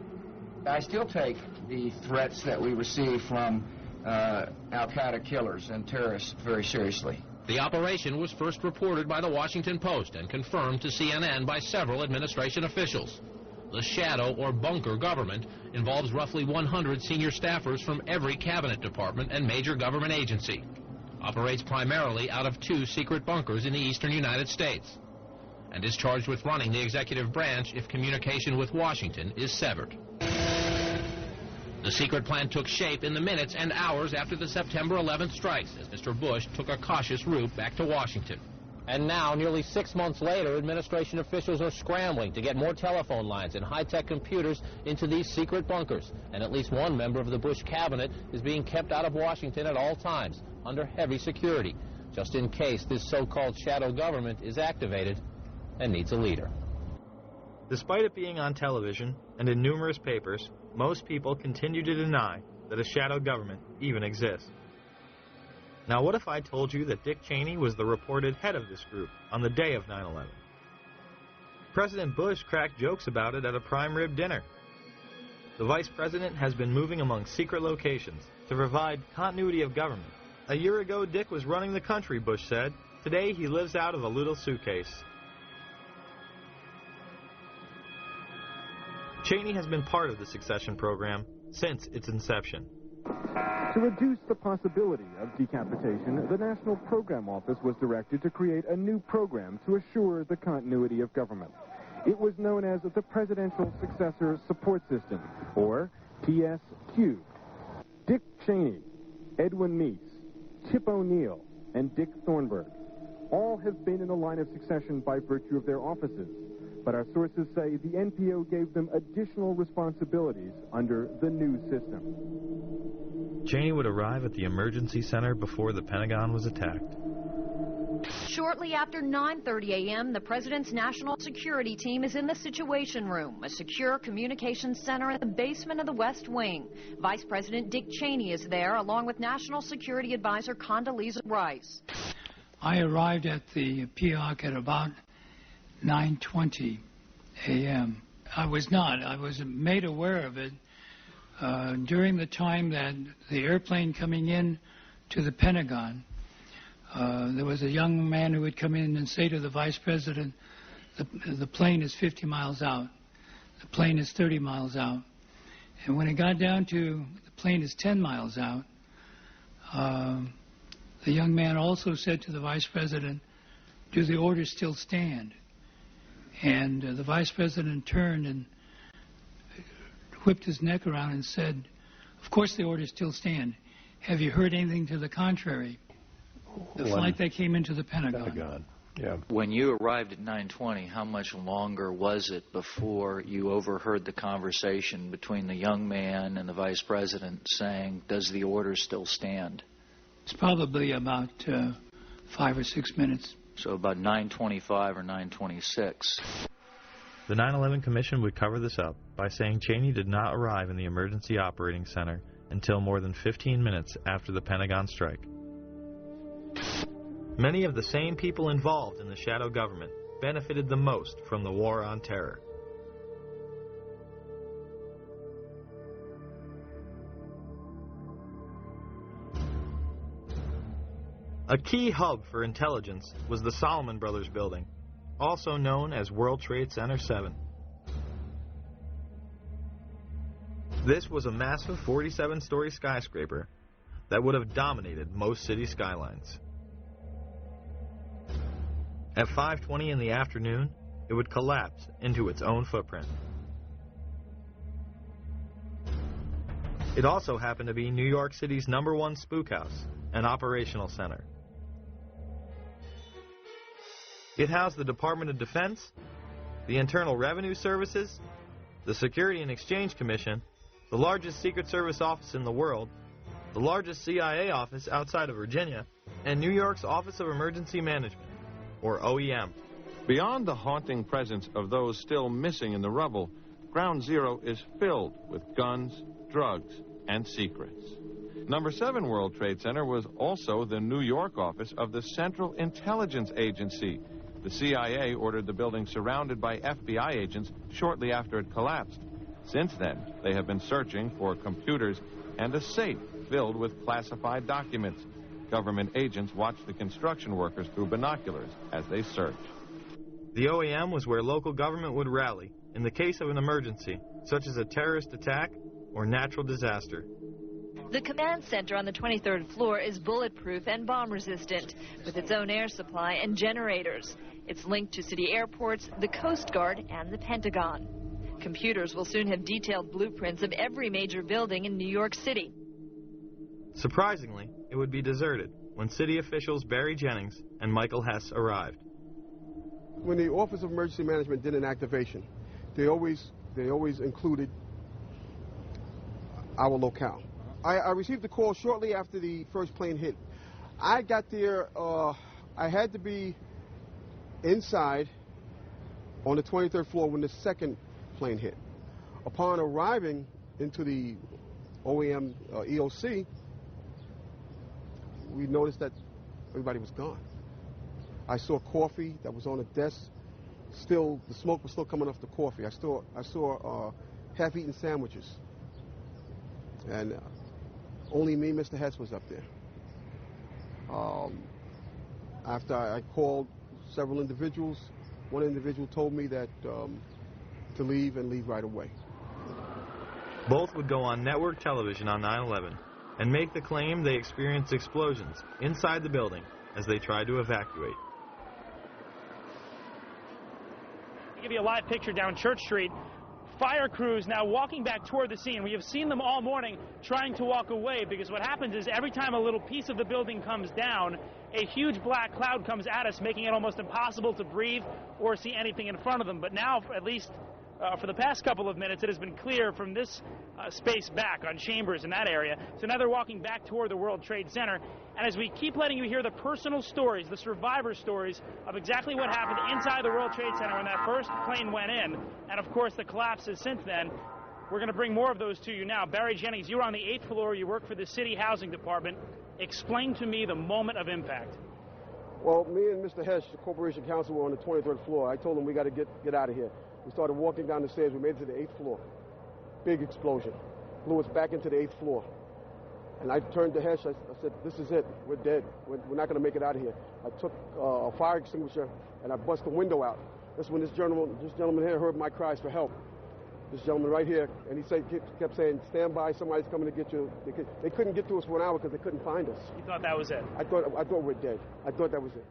I still take the threats that we receive from al-Qaeda killers and terrorists very seriously. The operation was first reported by the Washington Post and confirmed to CNN by several administration officials. The shadow or bunker government involves roughly 100 senior staffers from every cabinet department and major government agency. Operates primarily out of 2 secret bunkers in the eastern United States, and is charged with running the executive branch if communication with Washington is severed. The secret plan took shape in the minutes and hours after the September 11th strikes, as Mr. Bush took a cautious route back to Washington. And now, nearly 6 months later, administration officials are scrambling to get more telephone lines and high-tech computers into these secret bunkers. And at least one member of the Bush cabinet is being kept out of Washington at all times, under heavy security, just in case this so-called shadow government is activated and needs a leader. Despite it being on television and in numerous papers, most people continue to deny that a shadow government even exists. Now, what if I told you that Dick Cheney was the reported head of this group on the day of 9/11? President Bush cracked jokes about it at a prime rib dinner. The vice president has been moving among secret locations to provide continuity of government. A year ago, Dick was running the country, Bush said. Today, he lives out of a little suitcase. Cheney has been part of the succession program since its inception. To reduce the possibility of decapitation, the National Program Office was directed to create a new program to assure the continuity of government. It was known as the Presidential Successor Support System, or PSQ. Dick Cheney, Edwin Meese, Tip O'Neill, and Dick Thornburgh all have been in the line of succession by virtue of their offices, but our sources say the NPO gave them additional responsibilities under the new system. Cheney would arrive at the emergency center before the Pentagon was attacked. Shortly after 9:30 a.m., the president's national security team is in the Situation Room, a secure communications center in the basement of the West Wing. Vice President Dick Cheney is there, along with National Security Advisor Condoleezza Rice. I arrived at the PIOC at about 9:20 a.m. I was made aware of it during the time that the airplane coming in to the Pentagon, there was a young man who would come in and say to the vice president, the plane is 50 miles out, the plane is 30 miles out. And when it got down to the plane is 10 miles out, the young man also said to the vice president, do the orders still stand? And the vice president turned and whipped his neck around and said, of course the orders still stand. Have you heard anything to the contrary? The flight that came into the Pentagon. Yeah. When you arrived at 9:20, how much longer was it before you overheard the conversation between the young man and the vice president saying, does the order still stand? It's probably about 5 or 6 minutes. So about 9:25 or 9:26. The 9/11 Commission would cover this up by saying Cheney did not arrive in the emergency operating center until more than 15 minutes after the Pentagon strike. Many of the same people involved in the shadow government benefited the most from the war on terror. A key hub for intelligence was the Salomon Brothers building, also known as World Trade Center 7. This was a massive 47-story skyscraper that would have dominated most city skylines. At 5:20 in the afternoon, it would collapse into its own footprint. It also happened to be New York City's #1 spook house and operational center. It housed the Department of Defense, the Internal Revenue Services, the Security and Exchange Commission, the largest Secret Service office in the world, the largest CIA office outside of Virginia, and New York's Office of Emergency Management, or OEM. Beyond the haunting presence of those still missing in the rubble, Ground Zero is filled with guns, drugs, and secrets. Number 7 World Trade Center was also the New York office of the Central Intelligence Agency. The CIA ordered the building surrounded by FBI agents shortly after it collapsed. Since then, they have been searching for computers and a safe filled with classified documents. Government agents watched the construction workers through binoculars as they searched. The OEM was where local government would rally in the case of an emergency, such as a terrorist attack or natural disaster. The command center on the 23rd floor is bulletproof and bomb-resistant, with its own air supply and generators. It's linked to city airports, the Coast Guard, and the Pentagon. Computers will soon have detailed blueprints of every major building in New York City. Surprisingly, it would be deserted when city officials Barry Jennings and Michael Hess arrived. When the Office of Emergency Management did an activation, they always included our locale. I received a call shortly after the first plane hit. I got there, I had to be inside on the 23rd floor when the second plane hit. Upon arriving into the OEM EOC, we noticed that everybody was gone. I saw coffee that was on a desk. Still, the smoke was still coming off the coffee. I saw half-eaten sandwiches. And only me, Mr. Hess, was up there. After I called several individuals, one individual told me that to leave and leave right away. Both would go on network television on 9/11 and make the claim they experienced explosions inside the building as they tried to evacuate. I'll give you a live picture down Church Street. Fire crews now walking back toward the scene. We have seen them all morning trying to walk away, because what happens is every time a little piece of the building comes down, a huge black cloud comes at us, making it almost impossible to breathe or see anything in front of them. But now, at least for the past couple of minutes, it has been clear from this space back on Chambers in that area. So now they're walking back toward the World Trade Center. And as we keep letting you hear the personal stories, the survivor stories of exactly what happened inside the World Trade Center when that first plane went in, and of course the collapses since then, we're going to bring more of those to you now. Barry Jennings, you were on the 8th floor. You work for the City Housing Department. Explain to me the moment of impact. Well, me and Mr. Hess, the Corporation Counsel, were on the 23rd floor. I told him we got to get out of here. We started walking down the stairs. We made it to the 8th floor. Big explosion. Blew us back into the 8th floor. And I turned to Hess. I said, this is it. We're dead. We're not going to make it out of here. I took a fire extinguisher and I bust the window out. That's when this gentleman here heard my cries for help. This gentleman right here, and he kept saying, stand by, somebody's coming to get you. They couldn't get to us for an hour because they couldn't find us. You thought that was it? I thought we're dead. I thought that was it.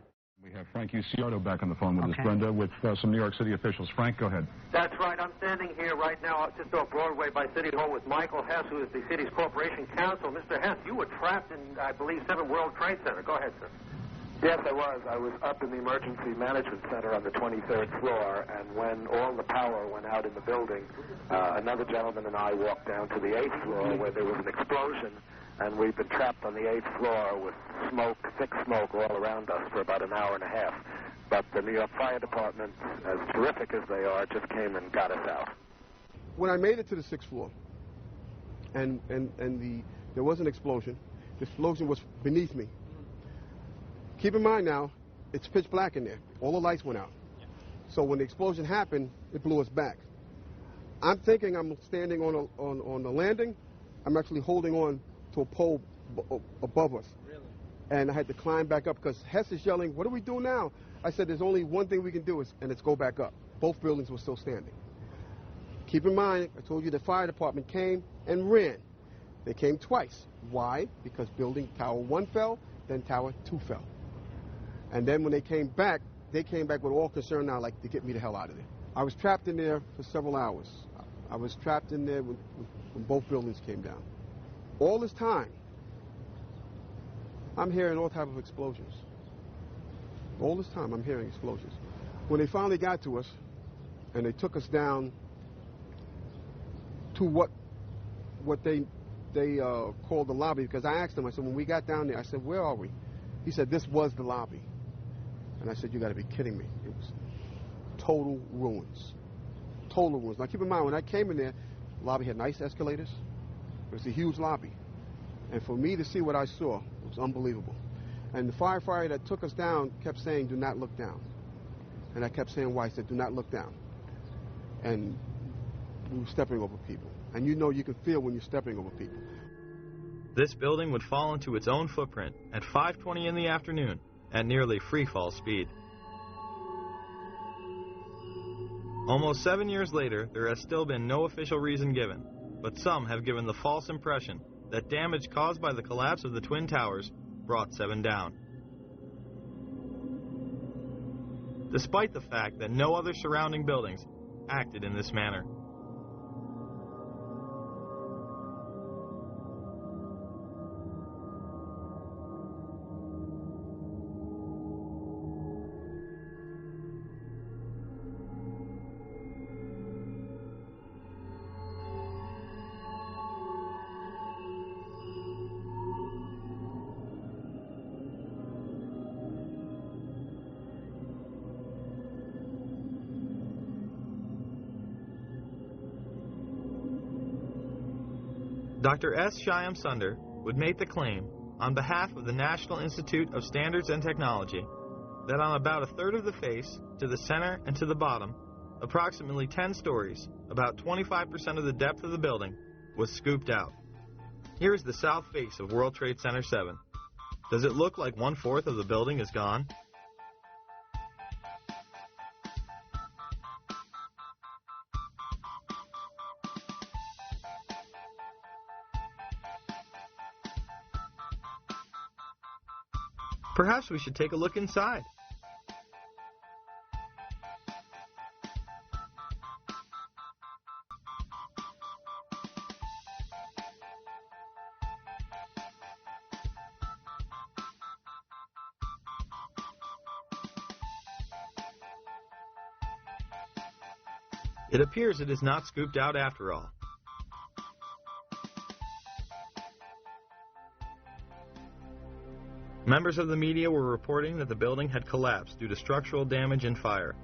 We have Frank Uciardo back on the phone with us, Brenda, with some New York City officials. Frank, go ahead. That's right. I'm standing here right now just off Broadway by City Hall with Michael Hess, who is the city's Corporation Counsel. Mr. Hess, you were trapped in, I believe, 7 World Trade Center. Go ahead, sir. Yes, I was. I was up in the Emergency Management Center on the 23rd floor, and when all the power went out in the building, another gentleman and I walked down to the 8th floor where there was an explosion, and we've been trapped on the 8th floor with smoke, thick smoke all around us for about an hour and a half. But the New York Fire Department, as terrific as they are, just came and got us out. When I made it to the 6th floor, and there was an explosion, the explosion was beneath me. Keep in mind now, it's pitch black in there. All the lights went out. So when the explosion happened, it blew us back. I'm thinking I'm standing on the landing. I'm actually holding on to a pole above us. Really? And I had to climb back up because Hess is yelling, "What do we do now?" I said, "There's only one thing we can do, and it's go back up." Both buildings were still standing. Keep in mind, I told you the fire department came and ran. They came twice. Why? Because building Tower 1 fell, then Tower 2 fell. And then when they came back with all concern now, like, to get me the hell out of there. I was trapped in there for several hours. I was trapped in there when both buildings came down. All this time, I'm hearing all type of explosions. All this time, I'm hearing explosions. When they finally got to us, and they took us down to what they called the lobby, because I asked them, I said, when we got down there, I said, "Where are we?" He said, "This was the lobby." And I said, "You got to be kidding me." It was total ruins. Total ruins. Now, keep in mind, when I came in there, the lobby had nice escalators. It was a huge lobby. And for me to see what I saw, it was unbelievable. And the firefighter that took us down kept saying, "Do not look down." And I kept saying, "Why?" He said, "Do not look down." And we were stepping over people. And you know you can feel when you're stepping over people. This building would fall into its own footprint at 5:20 in the afternoon at nearly free-fall speed. Almost 7 years later, there has still been no official reason given, but some have given the false impression that damage caused by the collapse of the Twin Towers brought 7 down. Despite the fact that no other surrounding buildings acted in this manner. Dr. S. Shyam Sunder would make the claim, on behalf of the National Institute of Standards and Technology, that on about a third of the face, to the center and to the bottom, approximately 10 stories, about 25% of the depth of the building, was scooped out. Here is the south face of World Trade Center 7. Does it look like 1/4 of the building is gone? Perhaps we should take a look inside. It appears it is not scooped out after all. Members of the media were reporting that the building had collapsed due to structural damage and fire,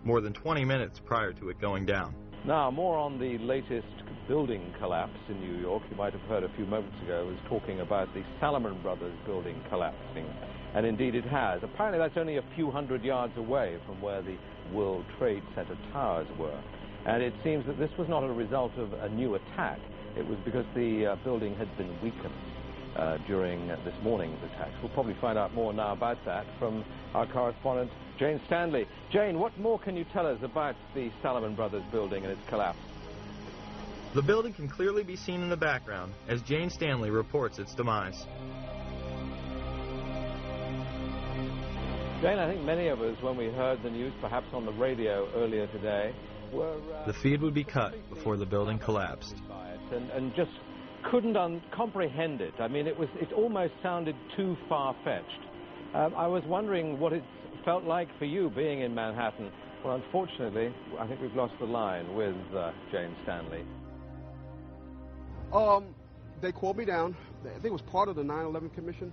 more than 20 minutes prior to it going down. Now, more on the latest building collapse in New York. You might have heard a few moments ago, I was talking about the Salomon Brothers building collapsing, and indeed it has. Apparently that's only a few hundred yards away from where the World Trade Center towers were. And it seems that this was not a result of a new attack. It was because the building had been weakened during this morning's attacks. We'll probably find out more now about that from our correspondent, Jane Stanley. Jane, what more can you tell us about the Salomon Brothers building and its collapse? The building can clearly be seen in the background as Jane Stanley reports its demise. Jane, I think many of us, when we heard the news, perhaps on the radio earlier today, were... The feed would be cut before the building collapsed. And just couldn't comprehend it. I mean, it almost sounded too far-fetched. I was wondering what it felt like for you being in Manhattan. Well, unfortunately, I think we've lost the line with Jane Stanley. They called me down. I think it was part of the 9/11 Commission.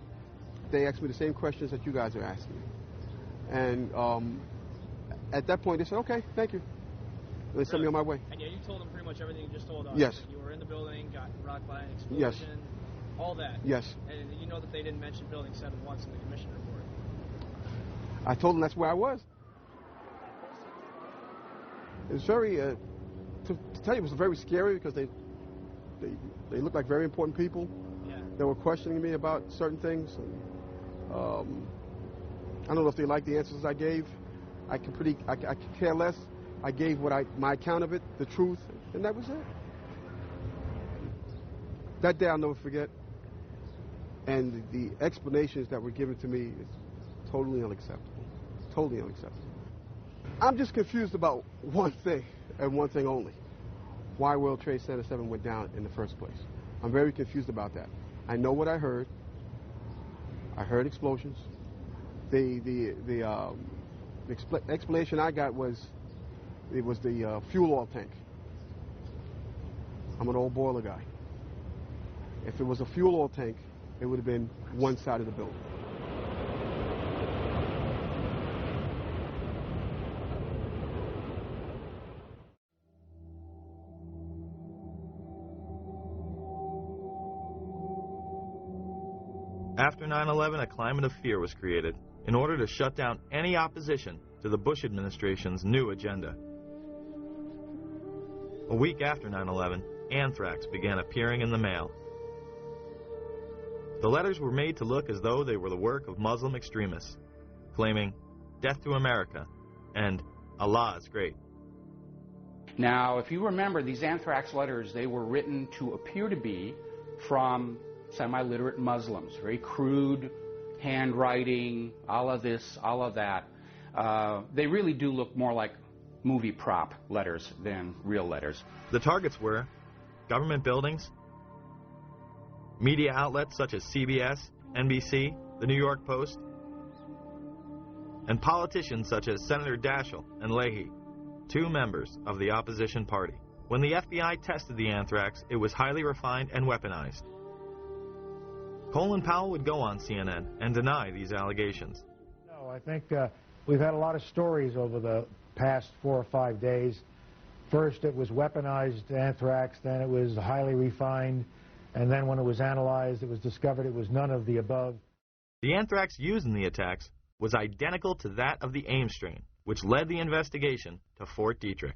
They asked me the same questions that you guys are asking me. And at that point, they said, "Okay, thank you." And they sent me on my way. And yeah, you told them pretty much everything you just told us. Yes. You were in the building, got rocked by an explosion. Yes. All that. Yes. And you know that they didn't mention Building 7 once in the commission report. I told them that's where I was. It was very, to tell you, it was very scary because they looked like very important people. Yeah. They were questioning me about certain things. I don't know if they like the answers I gave. I could care less. I gave my account of it, the truth, and that was it. That day I'll never forget. And the explanations that were given to me is totally unacceptable. Totally unacceptable. I'm just confused about one thing, and one thing only. Why World Trade Center 7 went down in the first place. I'm very confused about that. I know what I heard. I heard explosions. The explanation I got was it was the fuel oil tank. I'm an old boiler guy. If it was a fuel oil tank, it would have been one side of the building. After 9/11, a climate of fear was created in order to shut down any opposition to the Bush administration's new agenda. A week after 9/11, anthrax began appearing in the mail. The letters were made to look as though they were the work of Muslim extremists, claiming, "Death to America," and "Allah is great." Now, if you remember, these anthrax letters, they were written to appear to be from semi-literate Muslims, very crude handwriting, all of this, all of that. They really do look more like movie prop letters than real letters. The targets were government buildings, media outlets such as CBS, NBC, the New York Post, and politicians such as Senator Daschle and Leahy, two members of the opposition party. When the FBI tested the anthrax, it was highly refined and weaponized. Colin Powell would go on CNN and deny these allegations. No, I think we've had a lot of stories over the past 4 or 5 days. First, it was weaponized anthrax, then it was highly refined, and then when it was analyzed, it was discovered it was none of the above. The anthrax used in the attacks was identical to that of the Ames strain, which led the investigation to Fort Detrick.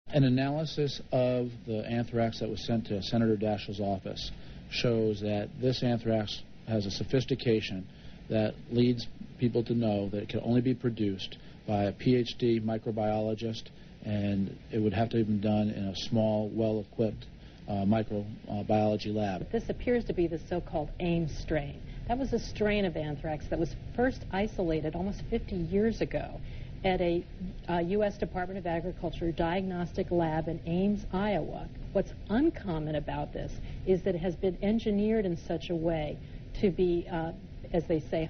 An analysis of the anthrax that was sent to Senator Daschle's office shows that this anthrax has a sophistication that leads people to know that it can only be produced by a PhD microbiologist, and it would have to have been done in a small, well-equipped microbiology lab. This appears to be the so-called Ames strain. That was a strain of anthrax that was first isolated almost 50 years ago at a U.S. Department of Agriculture diagnostic lab in Ames, Iowa. What's uncommon about this is that it has been engineered in such a way to be, as they say,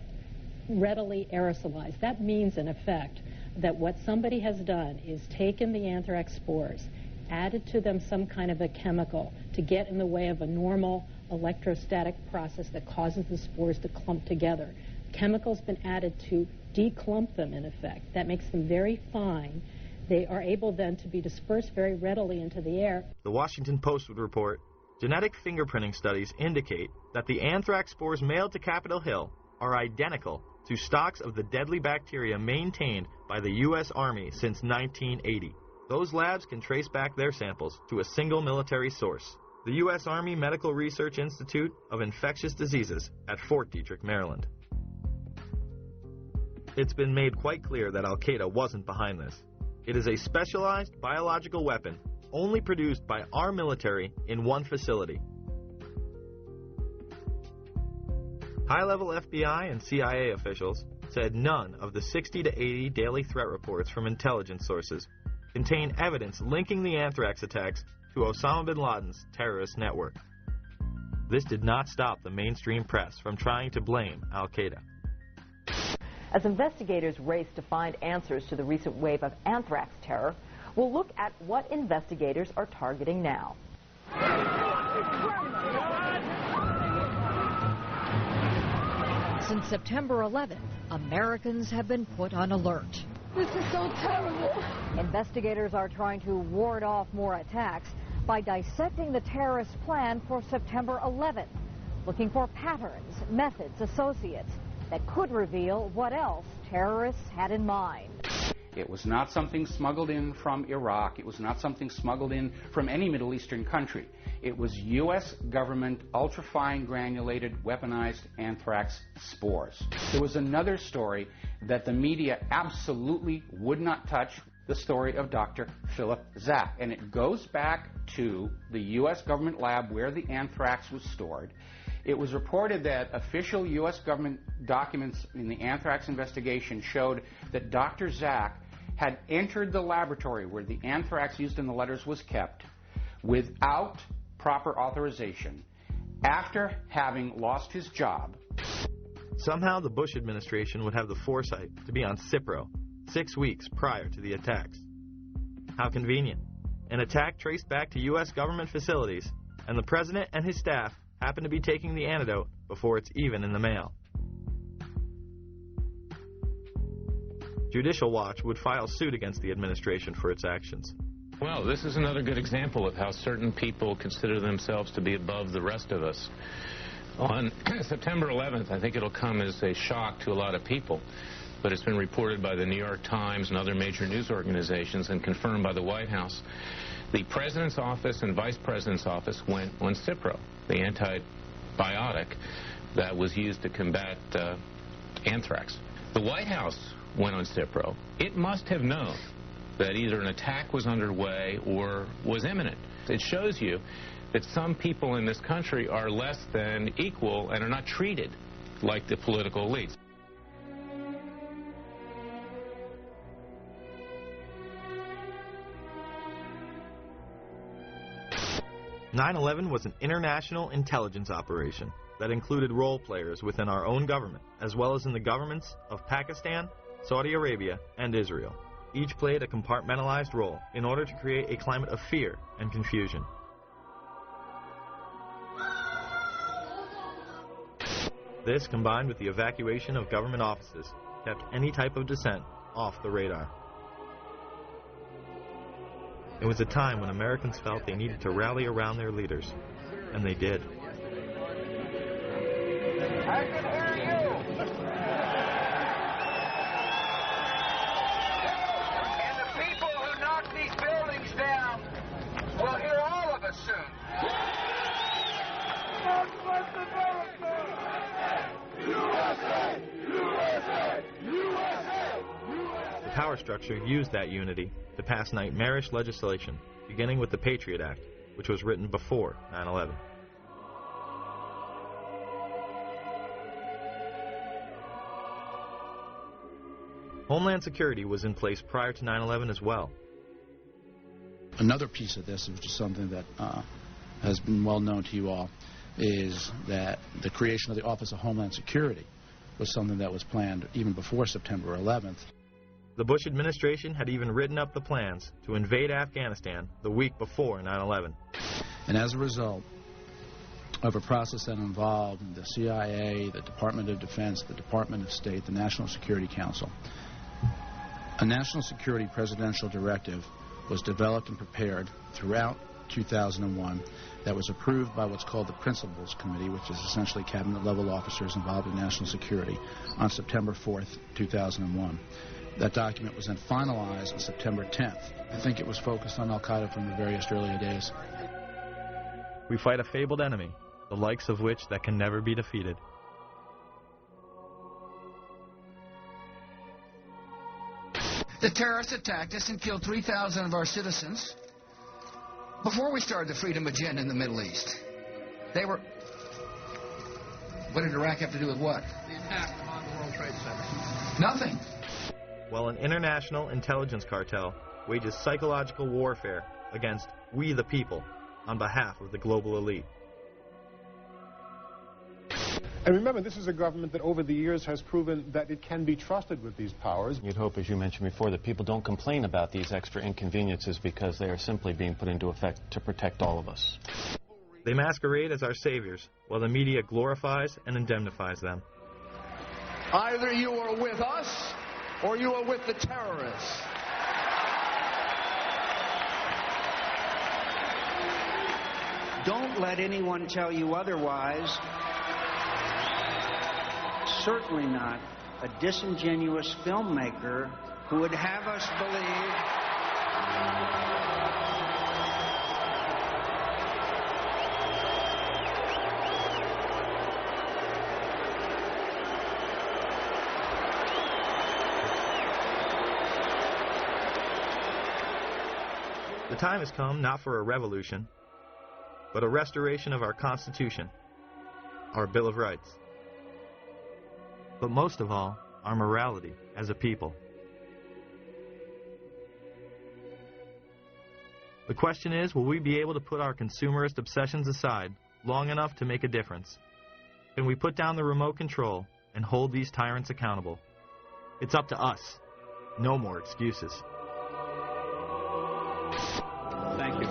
readily aerosolized. That means, in effect, that what somebody has done is taken the anthrax spores, added to them some kind of a chemical to get in the way of a normal electrostatic process that causes the spores to clump together. Chemical's been added to declump them, in effect. That makes them very fine. They are able then to be dispersed very readily into the air. The Washington Post would report, genetic fingerprinting studies indicate that the anthrax spores mailed to Capitol Hill are identical to stocks of the deadly bacteria maintained by the U.S. Army since 1980. Those labs can trace back their samples to a single military source, the U.S. Army Medical Research Institute of Infectious Diseases at Fort Detrick, Maryland. It's been made quite clear that Al-Qaeda wasn't behind this. It is a specialized biological weapon only produced by our military in one facility. High-level FBI and CIA officials said none of the 60 to 80 daily threat reports from intelligence sources contain evidence linking the anthrax attacks to Osama bin Laden's terrorist network. This did not stop the mainstream press from trying to blame Al-Qaeda. As investigators race to find answers to the recent wave of anthrax terror, we'll look at what investigators are targeting now. Since September 11th, Americans have been put on alert. This is so terrible. Investigators are trying to ward off more attacks by dissecting the terrorist plan for September 11th, looking for patterns, methods, associates that could reveal what else terrorists had in mind. It was not something smuggled in from Iraq. It was not something smuggled in from any Middle Eastern country. It was U.S. government ultrafine granulated weaponized anthrax spores. There was another story that the media absolutely would not touch, the story of Dr. Philip Zack. And it goes back to the U.S. government lab where the anthrax was stored. It was reported that official U.S. government documents in the anthrax investigation showed that Dr. Zack had entered the laboratory where the anthrax used in the letters was kept without proper authorization after having lost his job. Somehow the Bush administration would have the foresight to be on Cipro 6 weeks prior to the attacks. How convenient. An attack traced back to U.S. government facilities, and the president and his staff happen to be taking the antidote before it's even in the mail. Judicial Watch would file suit against the administration for its actions. Well, this is another good example of how certain people consider themselves to be above the rest of us. On September 11th, I think it'll come as a shock to a lot of people, but it's been reported by the New York Times and other major news organizations and confirmed by the White House. The President's office and Vice President's office went on Cipro, the antibiotic that was used to combat anthrax. The White House went on Cipro. It must have known that either an attack was underway or was imminent. It shows you that some people in this country are less than equal and are not treated like the political elites. "9/11 was an international intelligence operation that included role players within our own government, as well as in the governments of Pakistan, Saudi Arabia, and Israel. Each played a compartmentalized role in order to create a climate of fear and confusion. This, combined with the evacuation of government offices, kept any type of dissent off the radar. It was a time when Americans felt they needed to rally around their leaders, and they did. I can hear you. And the people who knock these buildings down will hear all of us soon. Northwest America! USA! USA! USA! The power structure used that unity to pass nightmarish legislation, beginning with the Patriot Act, which was written before 9/11. Homeland Security was in place prior to 9/11 as well. Another piece of this, which is something that has been well known to you all, is that the creation of the Office of Homeland Security was something that was planned even before September 11th. The Bush administration had even written up the plans to invade Afghanistan the week before 9/11. And as a result of a process that involved the CIA, the Department of Defense, the Department of State, the National Security Council, a national security presidential directive was developed and prepared throughout 2001 that was approved by what's called the Principals Committee, which is essentially cabinet-level officers involved in national security, on September 4th, 2001. That document was then finalized on September 10th. I think it was focused on Al-Qaeda from the various earlier days. We fight a fabled enemy, the likes of which that can never be defeated. The terrorists attacked us and killed 3,000 of our citizens before we started the freedom agenda in the Middle East. They were... What did Iraq have to do with what? The attack on the World Trade Center. Nothing. While an international intelligence cartel wages psychological warfare against we the people on behalf of the global elite. And remember, this is a government that over the years has proven that it can be trusted with these powers. You'd hope, as you mentioned before, that people don't complain about these extra inconveniences because they are simply being put into effect to protect all of us. They masquerade as our saviors, while the media glorifies and indemnifies them. Either you are with us, or you are with the terrorists. Don't let anyone tell you otherwise. Certainly not a disingenuous filmmaker who would have us believe The time has come not for a revolution, but a restoration of our Constitution, our Bill of Rights, but most of all, our morality as a people. The question is, will we be able to put our consumerist obsessions aside long enough to make a difference? Can we put down the remote control and hold these tyrants accountable? It's up to us. No more excuses. Thank you.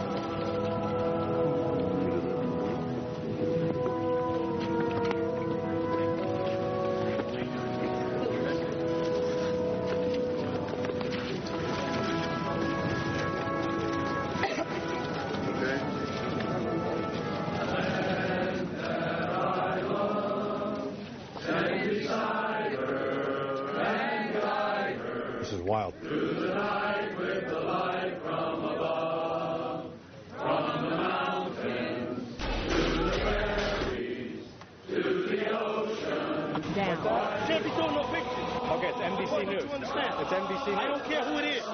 This is wild. Shouldn't be doing no pictures. Okay, it's NBC News. You understand? It's NBC News. I don't care who it is.